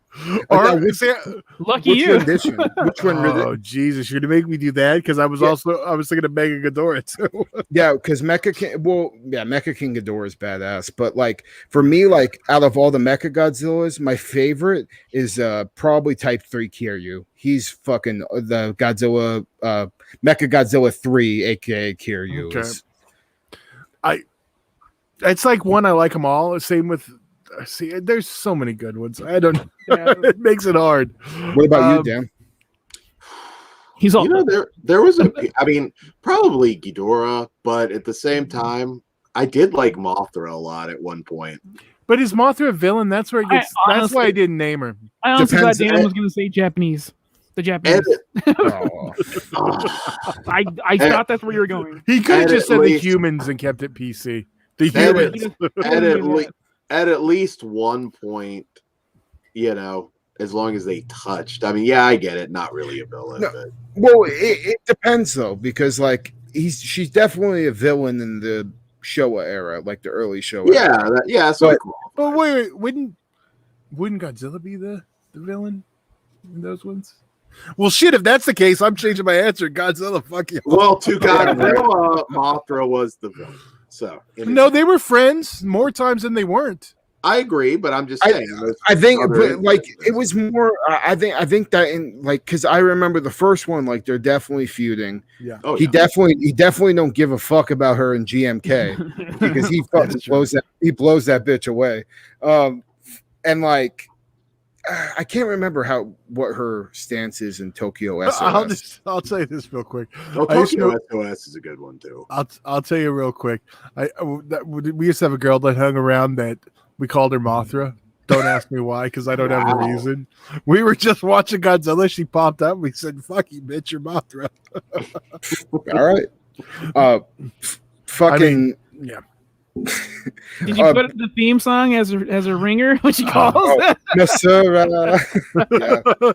Lucky you. Which one? Oh Jesus, you're gonna make me do that because I was thinking of Mechagodzilla too. Yeah, because Mecha King Ghidorah is badass. But like for me, like out of all the Mechagodzillas, my favorite is probably Type 3 Kiryu. He's fucking the Godzilla, Mechagodzilla 3, aka Kiryu. Okay. It's like one I like them all. Same with there's so many good ones. I don't know. Yeah. It makes it hard. What about you, Dan? He's all there was probably Ghidorah, but at the same time, I did like Mothra a lot at one point. But is Mothra a villain? That's where it gets. That's why I didn't name her. I honestly thought Dan was going to say Japanese. The Japanese. I thought that's where you were going. He could have just said the humans and kept it PC. The humans. At least one point, as long as they touched. I mean, yeah, I get it. Not really a villain. No, but. Well, it depends though, because like she's definitely a villain in the Showa era, like the early Showa. Yeah, So but wait, wouldn't Godzilla be the villain in those ones? Well, shit, if that's the case, I'm changing my answer. Godzilla, fuck you. Well, to Godzilla, Mothra was the villain. So no, they were friends more times than they weren't. I agree, but I'm just saying. I think, like, it was more. I think that in like because I remember the first one, like they're definitely feuding. Yeah. He definitely don't give a fuck about her in GMK because he fucking blows that bitch away. And like. I can't remember what her stance is in Tokyo SOS. I'll tell you this real quick. Tokyo SOS is a good one too. I'll tell you real quick. We used to have a girl that hung around that we called her Mothra. Don't ask me why, because I don't have a reason. We were just watching Godzilla. She popped up. We said, "Fuck you, bitch, you're Mothra." All right. Fucking yeah. Did you put the theme song as a ringer? What she calls it? No, sir. Yeah.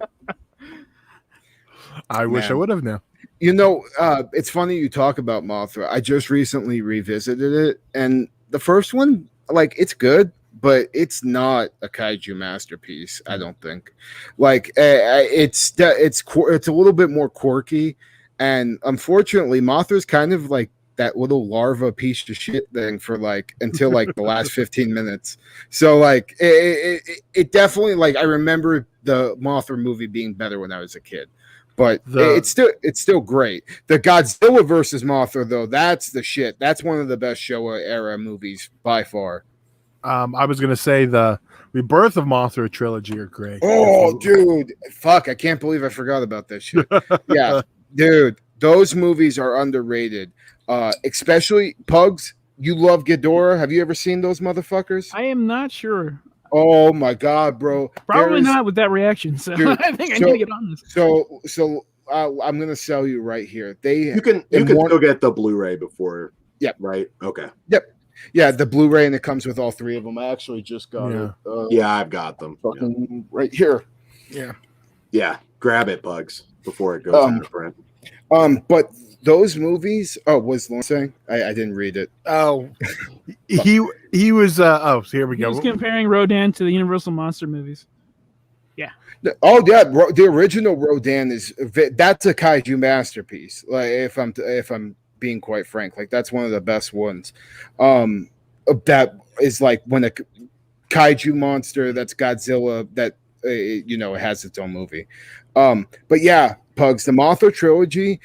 I wish I would have now. It's funny you talk about Mothra. I just recently revisited it, and the first one, like, it's good, but it's not a kaiju masterpiece. I don't think. Like, it's a little bit more quirky, and unfortunately, Mothra's kind of like that little larva piece of shit thing for like until like the last 15 minutes. So like it definitely, like, I remember the Mothra movie being better when I was a kid, but it's still great. The Godzilla versus Mothra though, that's the shit. That's one of the best Showa era movies by far. I was gonna say the Rebirth of Mothra trilogy are great. Oh, dude, fuck! I can't believe I forgot about that shit. Yeah, dude, those movies are underrated. Especially Pugs. You love Ghidorah. Have you ever seen those motherfuckers? I am not sure. Oh my god, bro! Probably not with that reaction. So dude, I think I need to get on this. So I'm gonna sell you right here. You can still get the Blu-ray before. Yep. Right. Okay. Yep. Yeah, the Blu-ray, and it comes with all 3 of them. I actually just got it. Yeah, I've got them. Right here. Yeah. Yeah. Grab it, Bugs, before it goes into print. But those movies. Oh, was Lawrence saying? I didn't read it. Oh, he was. So here we go. He was comparing Rodan to the Universal monster movies. Yeah. Oh yeah, the original Rodan that's a kaiju masterpiece. Like if I'm being quite frank, like that's one of the best ones. That is like when kaiju monster that's Godzilla that it has its own movie. But yeah, Pugs, the Mothra trilogy.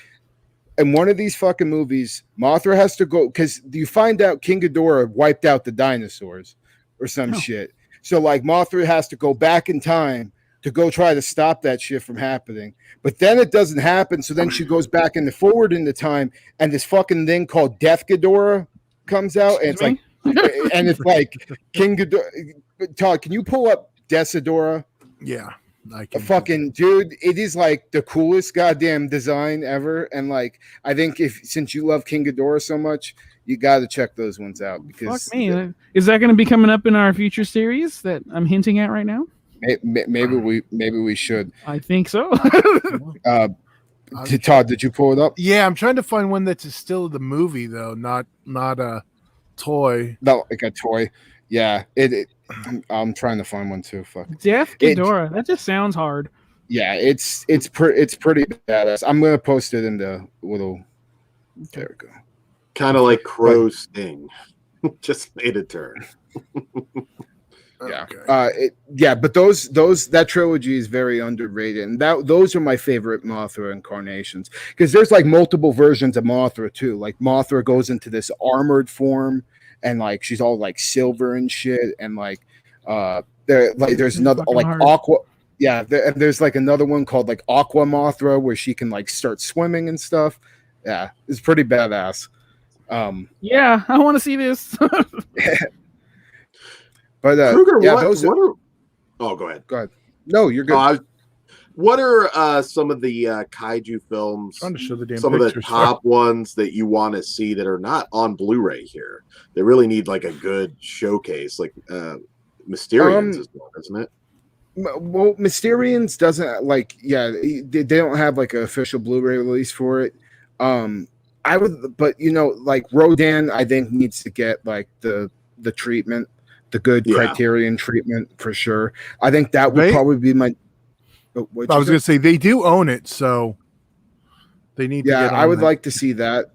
In one of these fucking movies, Mothra has to go because you find out King Ghidorah wiped out the dinosaurs or some shit. So like Mothra has to go back in time to go try to stop that shit from happening. But then it doesn't happen. So then she goes back forward in the time, and this fucking thing called Death Ghidorah comes out, and it's like, and it's like King Ghidorah. Todd, can you pull up Deathadora? Yeah. Fucking dude, it is like the coolest goddamn design ever, and like I think since you love King Ghidorah so much, you got to check those ones out because fuck me, is that going to be coming up in our future series that I'm hinting at right now? Maybe we should. I think so. Todd, did you pull it up? Yeah, I'm trying to find one that's still the movie though, not a toy. No, like a toy. Yeah, I'm trying to find one too. Fuck. Death Ghidorah. That just sounds hard. Yeah, it's pretty badass. I'm gonna post it in the little. There we go. Kind of like Crow's Sting. Just made a turn. Yeah. Okay. But that trilogy is very underrated, and those are my favorite Mothra incarnations because there's like multiple versions of Mothra too. Like Mothra goes into this armored form, and like she's all like silver and shit, and like there's another like hard. Aqua. Yeah, there's like another one called like Aqua Mothra where she can like start swimming and stuff. Yeah, it's pretty badass. Yeah, I want to see this. But Kruger, oh, go ahead. Go ahead. No, you're good. What are some of the kaiju films? I'm trying to show the damn some of the top ones that you want to see that are not on Blu-ray here. They really need like a good showcase, like Mysterians is one, isn't it? Well, Mysterians doesn't like. Yeah, they don't have like an official Blu-ray release for it. I would, but like Rodan, I think needs to get like the treatment. The good Criterion treatment for sure. I think that would probably be my. I was going to say they do own it, so they need. Yeah, to get on I would that. like to see that.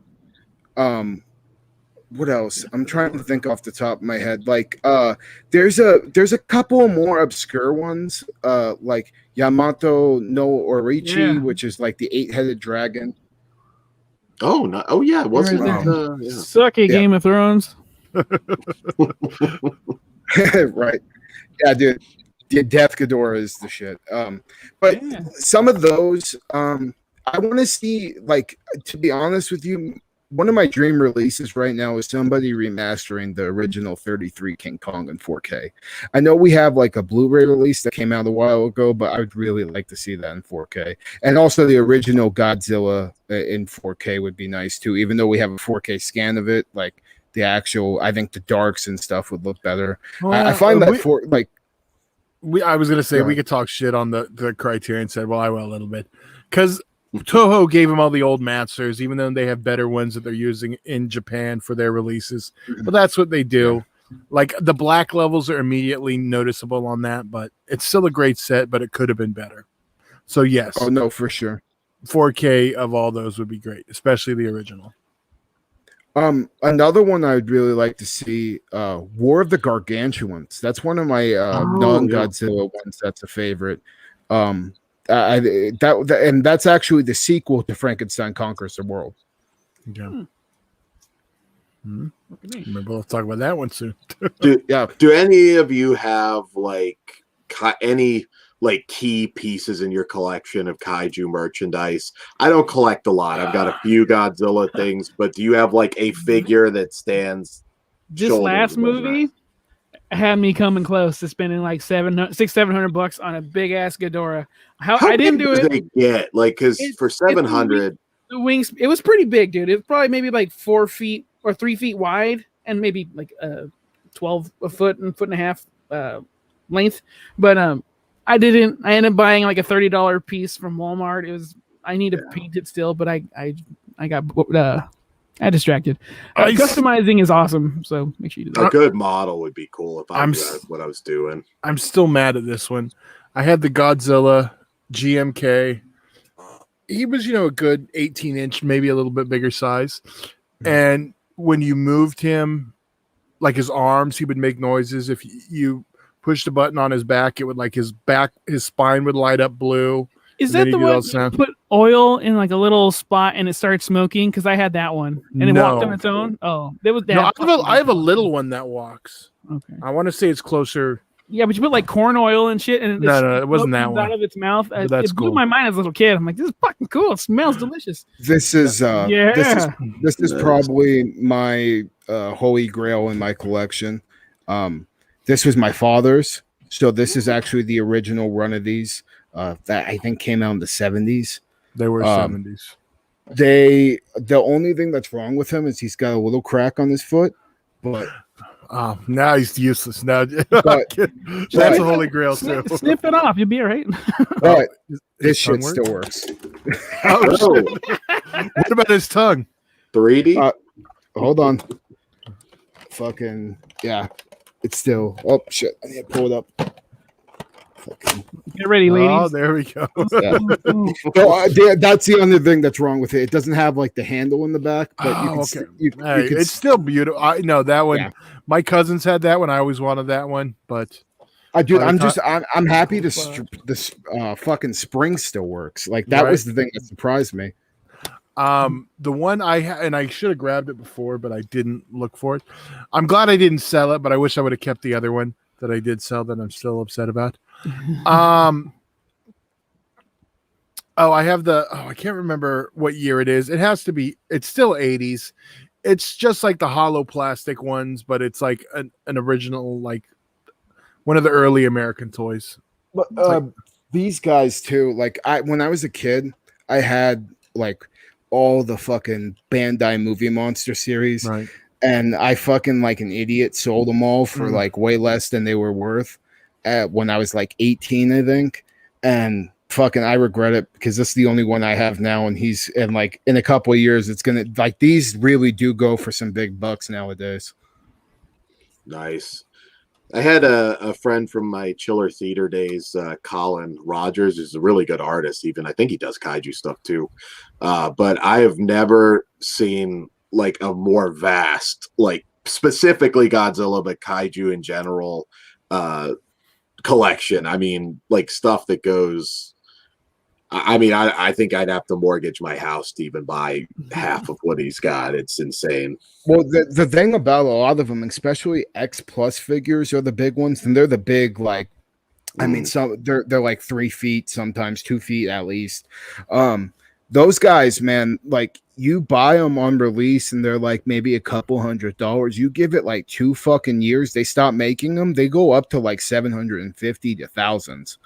What else? I'm trying to think off the top of my head. Like, there's a couple more obscure ones. Like Yamato no Orichi, which is like the 8-headed dragon. Oh no! Oh yeah, wasn't it? Sucky Game of Thrones. Right. Yeah, dude. Death Ghidorah is the shit. But some of those, I want to see, like, to be honest with you, one of my dream releases right now is somebody remastering the original 33 King Kong in 4K. I know we have like a Blu-ray release that came out a while ago, but I would really like to see that in 4K. And also the original Godzilla in 4K would be nice too, even though we have a 4K scan of it. Like, the actual, I think the darks and stuff would look better. I find that I was gonna say we could talk shit on the Criterion said. Well, I will a little bit because Toho gave them all the old masters, even though they have better ones that they're using in Japan for their releases. But that's what they do. Like the black levels are immediately noticeable on that, but it's still a great set. But it could have been better. So yes, oh no, for sure. 4K of all those would be great, especially the original. Another one I would really like to see, War of the Gargantuans. That's one of my non-Godzilla ones. That's a favorite. And that's actually the sequel to Frankenstein Conquers the World. Yeah. Maybe we'll talk about that one soon. Do any of you have like any like key pieces in your collection of kaiju merchandise? I don't collect a lot. I've got a few Godzilla things, but do you have like a figure that stands? This last movie had me coming close to spending like $700 on a big ass Ghidorah. I didn't do it. They get like because for 700, the wings. It was pretty big, dude. It was probably maybe like 4 feet or 3 feet wide, and maybe like 12 a foot and foot and a half length. But I didn't. I ended up buying like a $30 piece from Walmart. I need to paint it still, but I got distracted. Customizing is awesome, so make sure you do that. A good model would be cool if I knew what I was doing. I'm still mad at this one. I had the Godzilla GMK. He was, a good 18-inch, maybe a little bit bigger size. And when you moved him, like his arms, he would make noises. If you pushed a button on his back, it would like his spine would light up blue. Is that the one you put oil in like a little spot and it started smoking? Because I had that one and it walked on its own. Oh, there was that. No, I have a little one that walks. Okay. I want to say it's closer. Yeah, but you put like corn oil and shit, and no, it wasn't that one. Out of its mouth. That's it blew cool. my mind as a little kid. I'm like, this is fucking cool. It smells delicious. This is this is probably my holy grail in my collection. This was my father's, so this is actually the original run of these that I think came out in the 70s. They were 70s. The only thing that's wrong with him is he's got a little crack on his foot, but. Now he's useless. Now that's a holy grail too. Snip it off, you'll be all right. But this shit still works. Oh shit! What about his tongue? 3D? Hold on. Fucking yeah, it's still. Oh shit! I need to pull it up. Get ready, ladies. Oh, there we go. Yeah. So, that's the only thing that's wrong with it. It doesn't have like the handle in the back, but it's still beautiful. I know that one. Yeah. My cousins had that one. I always wanted that one, but I'm happy this fucking spring still works. Like that was the thing that surprised me. The one I had, and I should have grabbed it before, but I didn't look for it. I'm glad I didn't sell it, but I wish I would have kept the other one that I did sell that I'm still upset about. I have I can't remember what year it is. It has to be, it's still 80s. It's just like the hollow plastic ones, but it's like an original, like one of the early American toys. But these guys too, like when I was a kid, I had like all the fucking Bandai Movie Monster series. Right. And I fucking like an idiot sold them all for like way less than they were worth when I was like 18, I think. And fucking I regret it because this is the only one I have now. And like in a couple of years, it's going to like these really do go for some big bucks nowadays. Nice. I had a friend from my Chiller Theater days, Colin Rogers, who's a really good artist. Even I think he does kaiju stuff too. But I have never seen like a more vast, like specifically Godzilla, but kaiju in general collection. I mean, like stuff that goes. I think I'd have to mortgage my house to even buy half of what he's got. It's insane. Well, the thing about a lot of them, especially X Plus figures, are the big ones, and they're the big like. I mean, some they're like 3 feet, sometimes 2 feet at least. Those guys, man, like you buy them on release, and they're like maybe a couple $100. You give it like 2 fucking years, they stop making them. They go up to like 750 to thousands.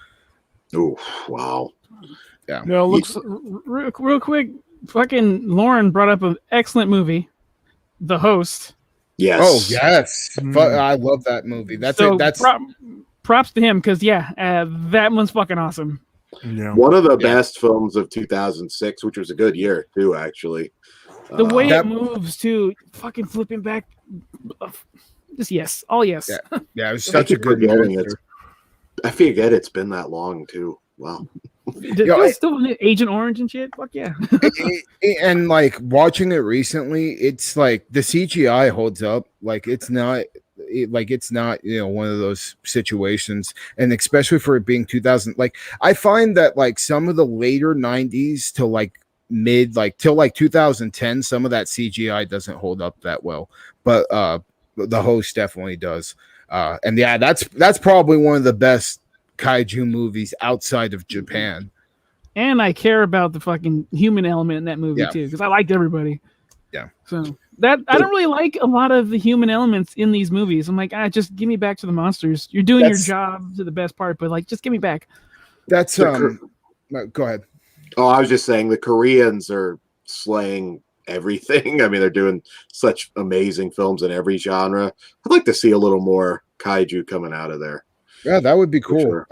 Oh wow. Yeah. No, looks real quick. Fucking Lauren brought up an excellent movie, The Host. Yes. Oh yes. I love that movie. That's props to him because that one's fucking awesome. Yeah. One of the best films of 2006, which was a good year too, actually. The way it moves too, fucking flipping back. Just yes, all yes. Yeah, it was such a good movie. I forget it's been that long too. Wow. Still Agent Orange and shit. Fuck yeah. And like watching it recently, it's like the CGI holds up. Like it's not one of those situations, and especially for it being 2000. Like I find that like some of the later 90s to like mid till 2010, some of that CGI doesn't hold up that well, but The Host definitely does. And yeah, that's probably one of the best kaiju movies outside of Japan. And I care about the fucking human element in that movie too, because I liked everybody. Yeah. So that I don't really like a lot of the human elements in these movies. I'm like, just give me back to the monsters. You're doing your job to the best part, but like, just give me back. That's go ahead. Oh, I was just saying the Koreans are slaying everything. I mean, they're doing such amazing films in every genre. I'd like to see a little more kaiju coming out of there. Yeah, that would be cool. Sure.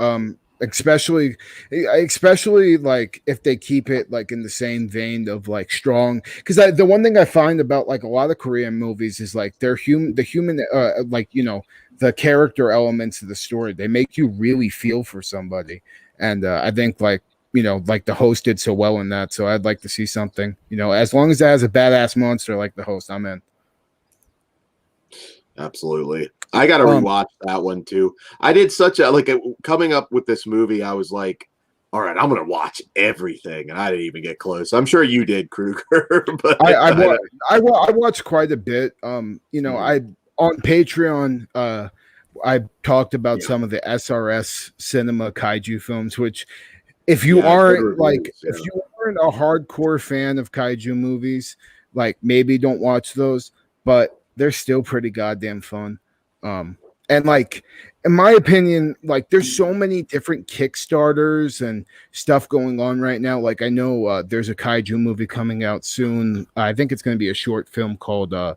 Especially like if they keep it like in the same vein of like strong, because the one thing I find about like a lot of Korean movies is like the human like the character elements of the story, they make you really feel for somebody, and I think like like The Host did so well in that, so I'd like to see something as long as it has a badass monster like The Host, I'm in. Absolutely. I got to rewatch that one too. I did such a coming up with this movie. I was like, all right, I'm gonna watch everything, and I didn't even get close. I'm sure you did, Kruger. But I watched quite a bit. You know, I on Patreon. I talked about some of the SRS Cinema Kaiju films, which if you aren't if you aren't a hardcore fan of Kaiju movies, like maybe don't watch those, but they're still pretty goddamn fun. And like, in my opinion, like there's so many different Kickstarters and stuff going on right now. Like I know there's a Kaiju movie coming out soon. I think it's going to be a short film called The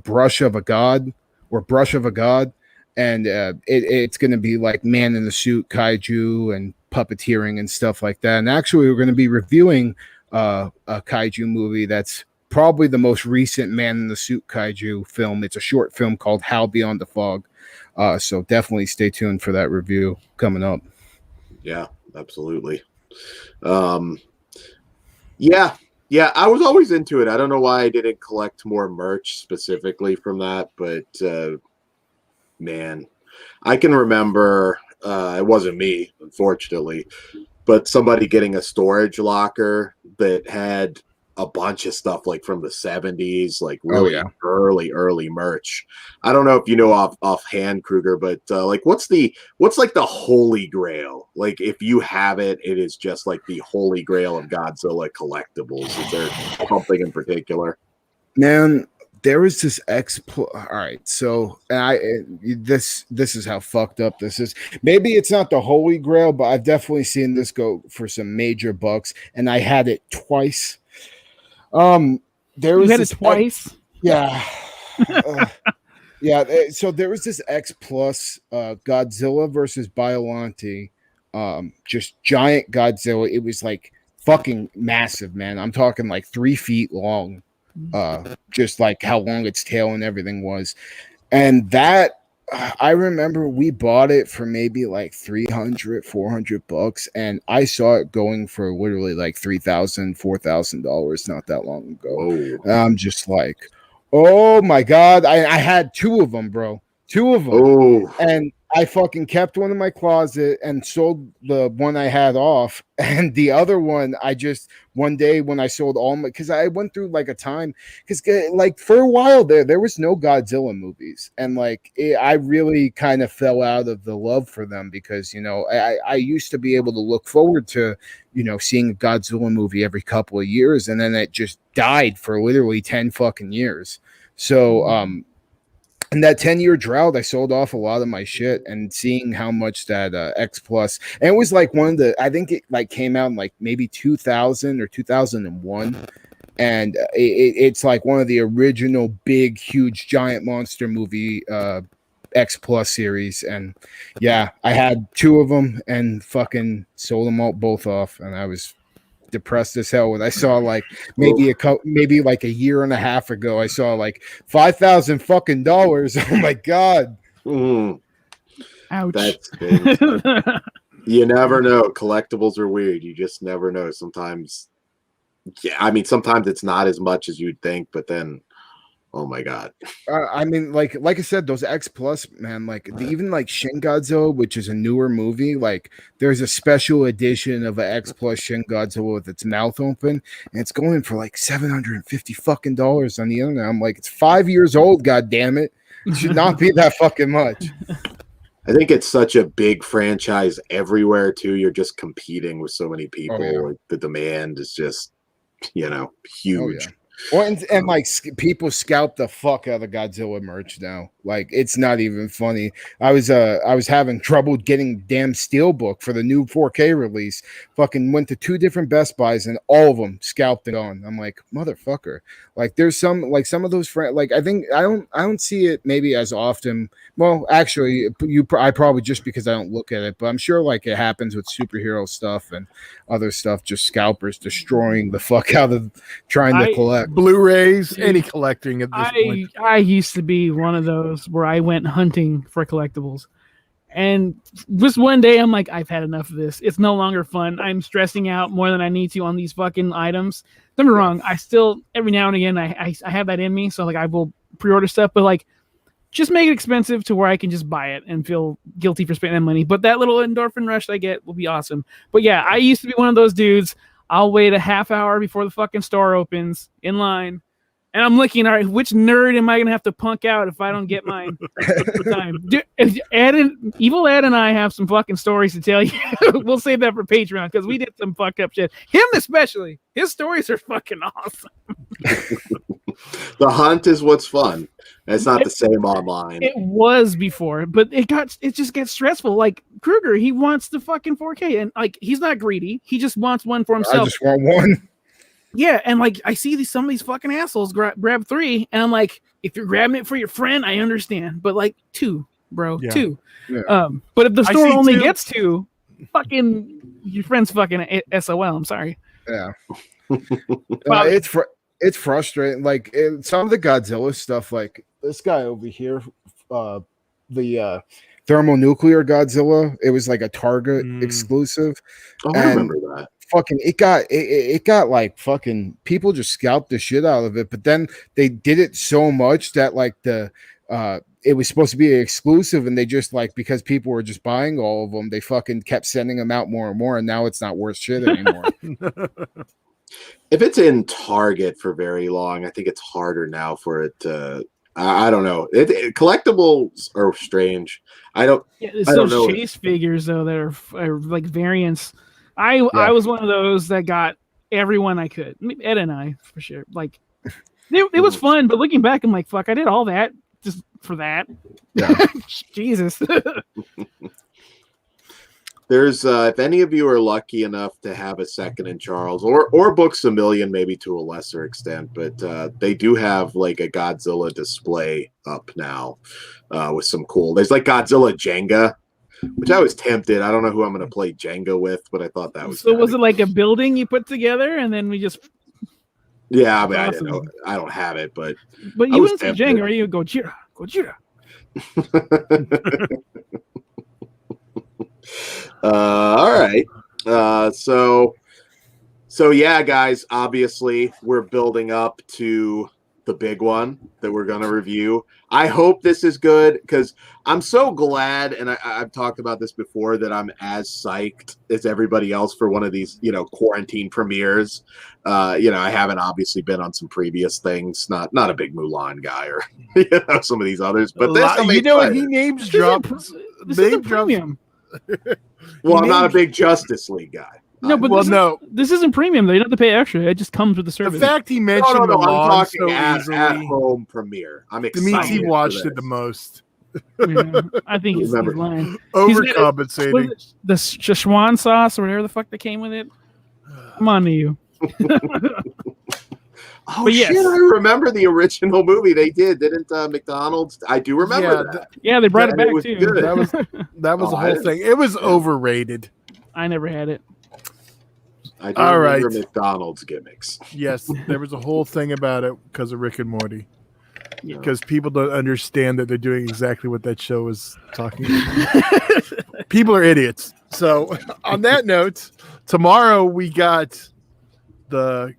Brush of a God or Brush of a God. And it's going to be like man in the suit kaiju and puppeteering and stuff like that. And actually, we're going to be reviewing a kaiju movie that's probably the most recent man in the suit kaiju film. It's a short film called Howl Beyond the Fog. So definitely stay tuned for that review coming up. Yeah, absolutely. Yeah, I was always into it. I don't know why I didn't collect more merch specifically from that, but man, I can remember it wasn't me, unfortunately, but somebody getting a storage locker that had a bunch of stuff like from the 70s, like really early merch. I don't know if you know offhand, Kruger, but like what's like the holy grail? Like if you have it, it is just like the holy grail of Godzilla collectibles. Is there something in particular? Man, there was this all right, so this is how fucked up this is. Maybe it's not the holy grail, but I've definitely seen this go for some major bucks, and I had it twice. There was it twice. Yeah. So there was this X Plus Godzilla versus Biollante, just giant Godzilla. It was like fucking massive, man. I'm talking like 3 feet long. Just like how long its tail and everything was. And that I remember we bought it for maybe like $300-$400, and I saw it going for literally like $3,000-$4,000 not that long ago. I'm just like, oh my god. I had 2 of them, bro. 2 of them. And I fucking kept one in my closet and sold the one I had off. And the other one, I just, one day when I sold all my, because I went through like a time, because like for a while there was no Godzilla movies. And like, I really kind of fell out of the love for them because, you know, I used to be able to look forward to, you know, seeing a Godzilla movie every couple of years. And then it just died for literally 10 fucking years. So, in that 10-year drought, I sold off a lot of my shit, and seeing how much that X Plus, and it was like one of the, I think it like came out in like maybe 2000 or 2001. And it's like one of the original big, huge, giant monster movie X Plus series. And yeah, I had 2 of them and fucking sold them all both off. And I was depressed as hell when I saw like maybe like a year and a half ago, I saw like $5,000 fucking dollars. Oh my god. Ouch. That's you never know. Collectibles are weird. You just never know. Sometimes, yeah, I mean, sometimes it's not as much as you'd think, but then, oh my god. I mean, like I said, those X Plus, man, like even like Shin Godzilla, which is a newer movie, like there's a special edition of an X Plus Shin Godzilla with its mouth open, and it's going for like $750 fucking dollars on the internet. I'm like, it's 5 years old, god damn it. It should not be that fucking much. I think it's such a big franchise everywhere too. You're just competing with so many people. Like, the demand is just, you know, huge. Well, and like people scalp the fuck out of Godzilla merch now. Like it's not even funny. I was having trouble getting damn Steelbook for the new 4K release. Fucking went to 2 different Best Buys and all of them scalped it on. I'm like, motherfucker. Like there's some of those like I think I don't see it maybe as often. Well, actually, I probably just because I don't look at it, but I'm sure like it happens with superhero stuff and other stuff. Just scalpers destroying the fuck out of trying to collect Blu-rays, any collecting at this point. I used to be one of those where I went hunting for collectibles, and just one day I'm like, I've had enough of this. It's no longer fun. I'm stressing out more than I need to on these fucking items. Don't get me wrong. I still every now and again I have that in me, so like I will pre-order stuff, but like just make it expensive to where I can just buy it and feel guilty for spending that money. But that little endorphin rush I get will be awesome. But yeah, I used to be one of those dudes. I'll wait a half hour before the fucking store opens in line. And I'm looking, all right, which nerd am I going to have to punk out if I don't get mine for time? Dude, Evil Ed and I have some fucking stories to tell you. We'll save that for Patreon because we did some fucked up shit. Him especially. His stories are fucking awesome. The hunt is what's fun. It's not the same online. It was before, but it just gets stressful. Like Kruger, he wants the fucking 4K, and like he's not greedy. He just wants one for himself. I just want one. Yeah, and like I see some of these fucking assholes grab 3, and I'm like, if you're grabbing it for your friend, I understand, but like 2, bro, 2. Yeah. But if the store only gets 2, fucking your friend's fucking SOL. I'm sorry. Yeah, it's frustrating. Like some of the Godzilla stuff, like this guy over here, the thermonuclear Godzilla. It was like a Target exclusive. Oh, I remember that. Fucking it got like fucking people just scalped the shit out of it, but then they did it so much that like it was supposed to be an exclusive, and they just like, because people were just buying all of them, they fucking kept sending them out more and more, and now it's not worth shit anymore. If it's in Target for very long, I think it's harder now for it to. I don't know. Collectibles are strange. I don't know. Chase figures though that are like variants. I was one of those that got everyone I could. Ed and I, for sure. Like, it was fun, but looking back, I'm like, fuck, I did all that just for that. Yeah. Jesus. There's, if any of you are lucky enough to have a second in Charles, or Books a Million, maybe to a lesser extent, but they do have like a Godzilla display up now with some cool. There's like Godzilla Jenga, which I was tempted. I don't know who I'm going to play Jenga with, but I thought that was. So was it like a building you put together, and then we just? Yeah, I mean, awesome. I don't have it, but you wouldn't say Jenga, or you would go Gojira. All right. So yeah, guys. Obviously, we're building up to the big one that we're going to review. I hope this is good because I'm so glad, and I've talked about this before, that I'm as psyched as everybody else for one of these, quarantine premieres. I haven't obviously been on some previous things, not a big Mulan guy or some of these others, but this he names drops. Name premium. Well, I'm not a big Justice League guy. No, but this isn't premium though. You don't have to pay extra. It just comes with the service. The fact he mentioned I'm talking at home premiere. I'm excited. The means he watched it the most. Yeah, I think he's lying. Overcompensating. The Szechuan sauce or whatever the fuck that came with it. Come on to you. Oh shit! I remember the original movie they didn't McDonald's? I do remember that. Yeah, they brought it back too. Good. That was the whole thing. It was overrated. I never had it. I do remember McDonald's gimmicks. Yes, there was a whole thing about it because of Rick and Morty. Because people don't understand that they're doing exactly what that show is talking about. People are idiots. So, on that note, tomorrow we got the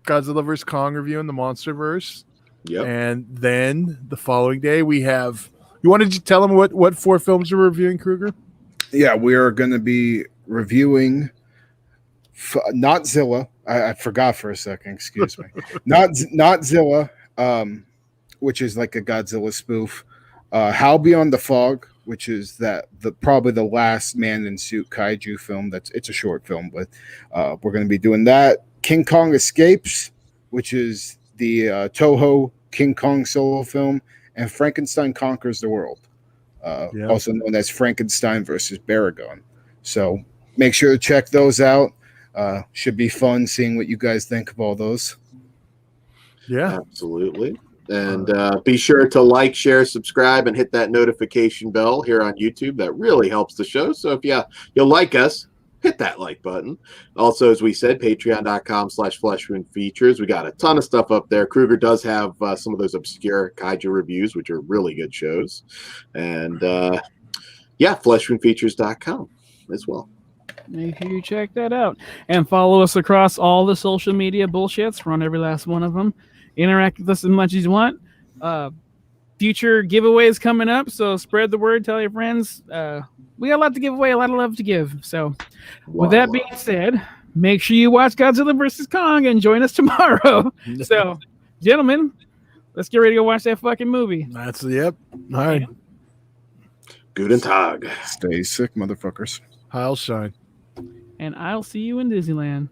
Godzilla vs. Kong review in the Monsterverse. Yep. And then the following day we have. You wanted to tell them what 4 films you're reviewing, Kruger? Yeah, we are going to be reviewing. Not Zilla. I forgot for a second. Excuse me. Not Zilla, which is like a Godzilla spoof. Howl Beyond the Fog, which is probably the last man in suit kaiju film. It's a short film, but we're going to be doing that. King Kong Escapes, which is the Toho King Kong solo film, and Frankenstein Conquers the World, also known as Frankenstein versus Baragon. So make sure to check those out. Should be fun seeing what you guys think of all those. Yeah, absolutely. And be sure to like, share, subscribe, and hit that notification bell here on YouTube. That really helps the show. So if you'll like us, hit that like button. Also, as we said, patreon.com/fleshwoundfeatures. We got a ton of stuff up there. Kruger does have some of those obscure kaiju reviews, which are really good shows. And fleshwoundfeatures.com as well. Make sure you check that out. And follow us across all the social media bullshits. We're on every last one of them. Interact with us as much as you want. future giveaways coming up, so spread the word, tell your friends. We got a lot to give away, a lot of love to give. So with that being said, make sure you watch Godzilla vs. Kong and join us tomorrow. So, gentlemen, let's get ready to go watch that fucking movie. Yep. All right. Guten Tag. Stay sick, motherfuckers. Heil shine. And I'll see you in Disneyland.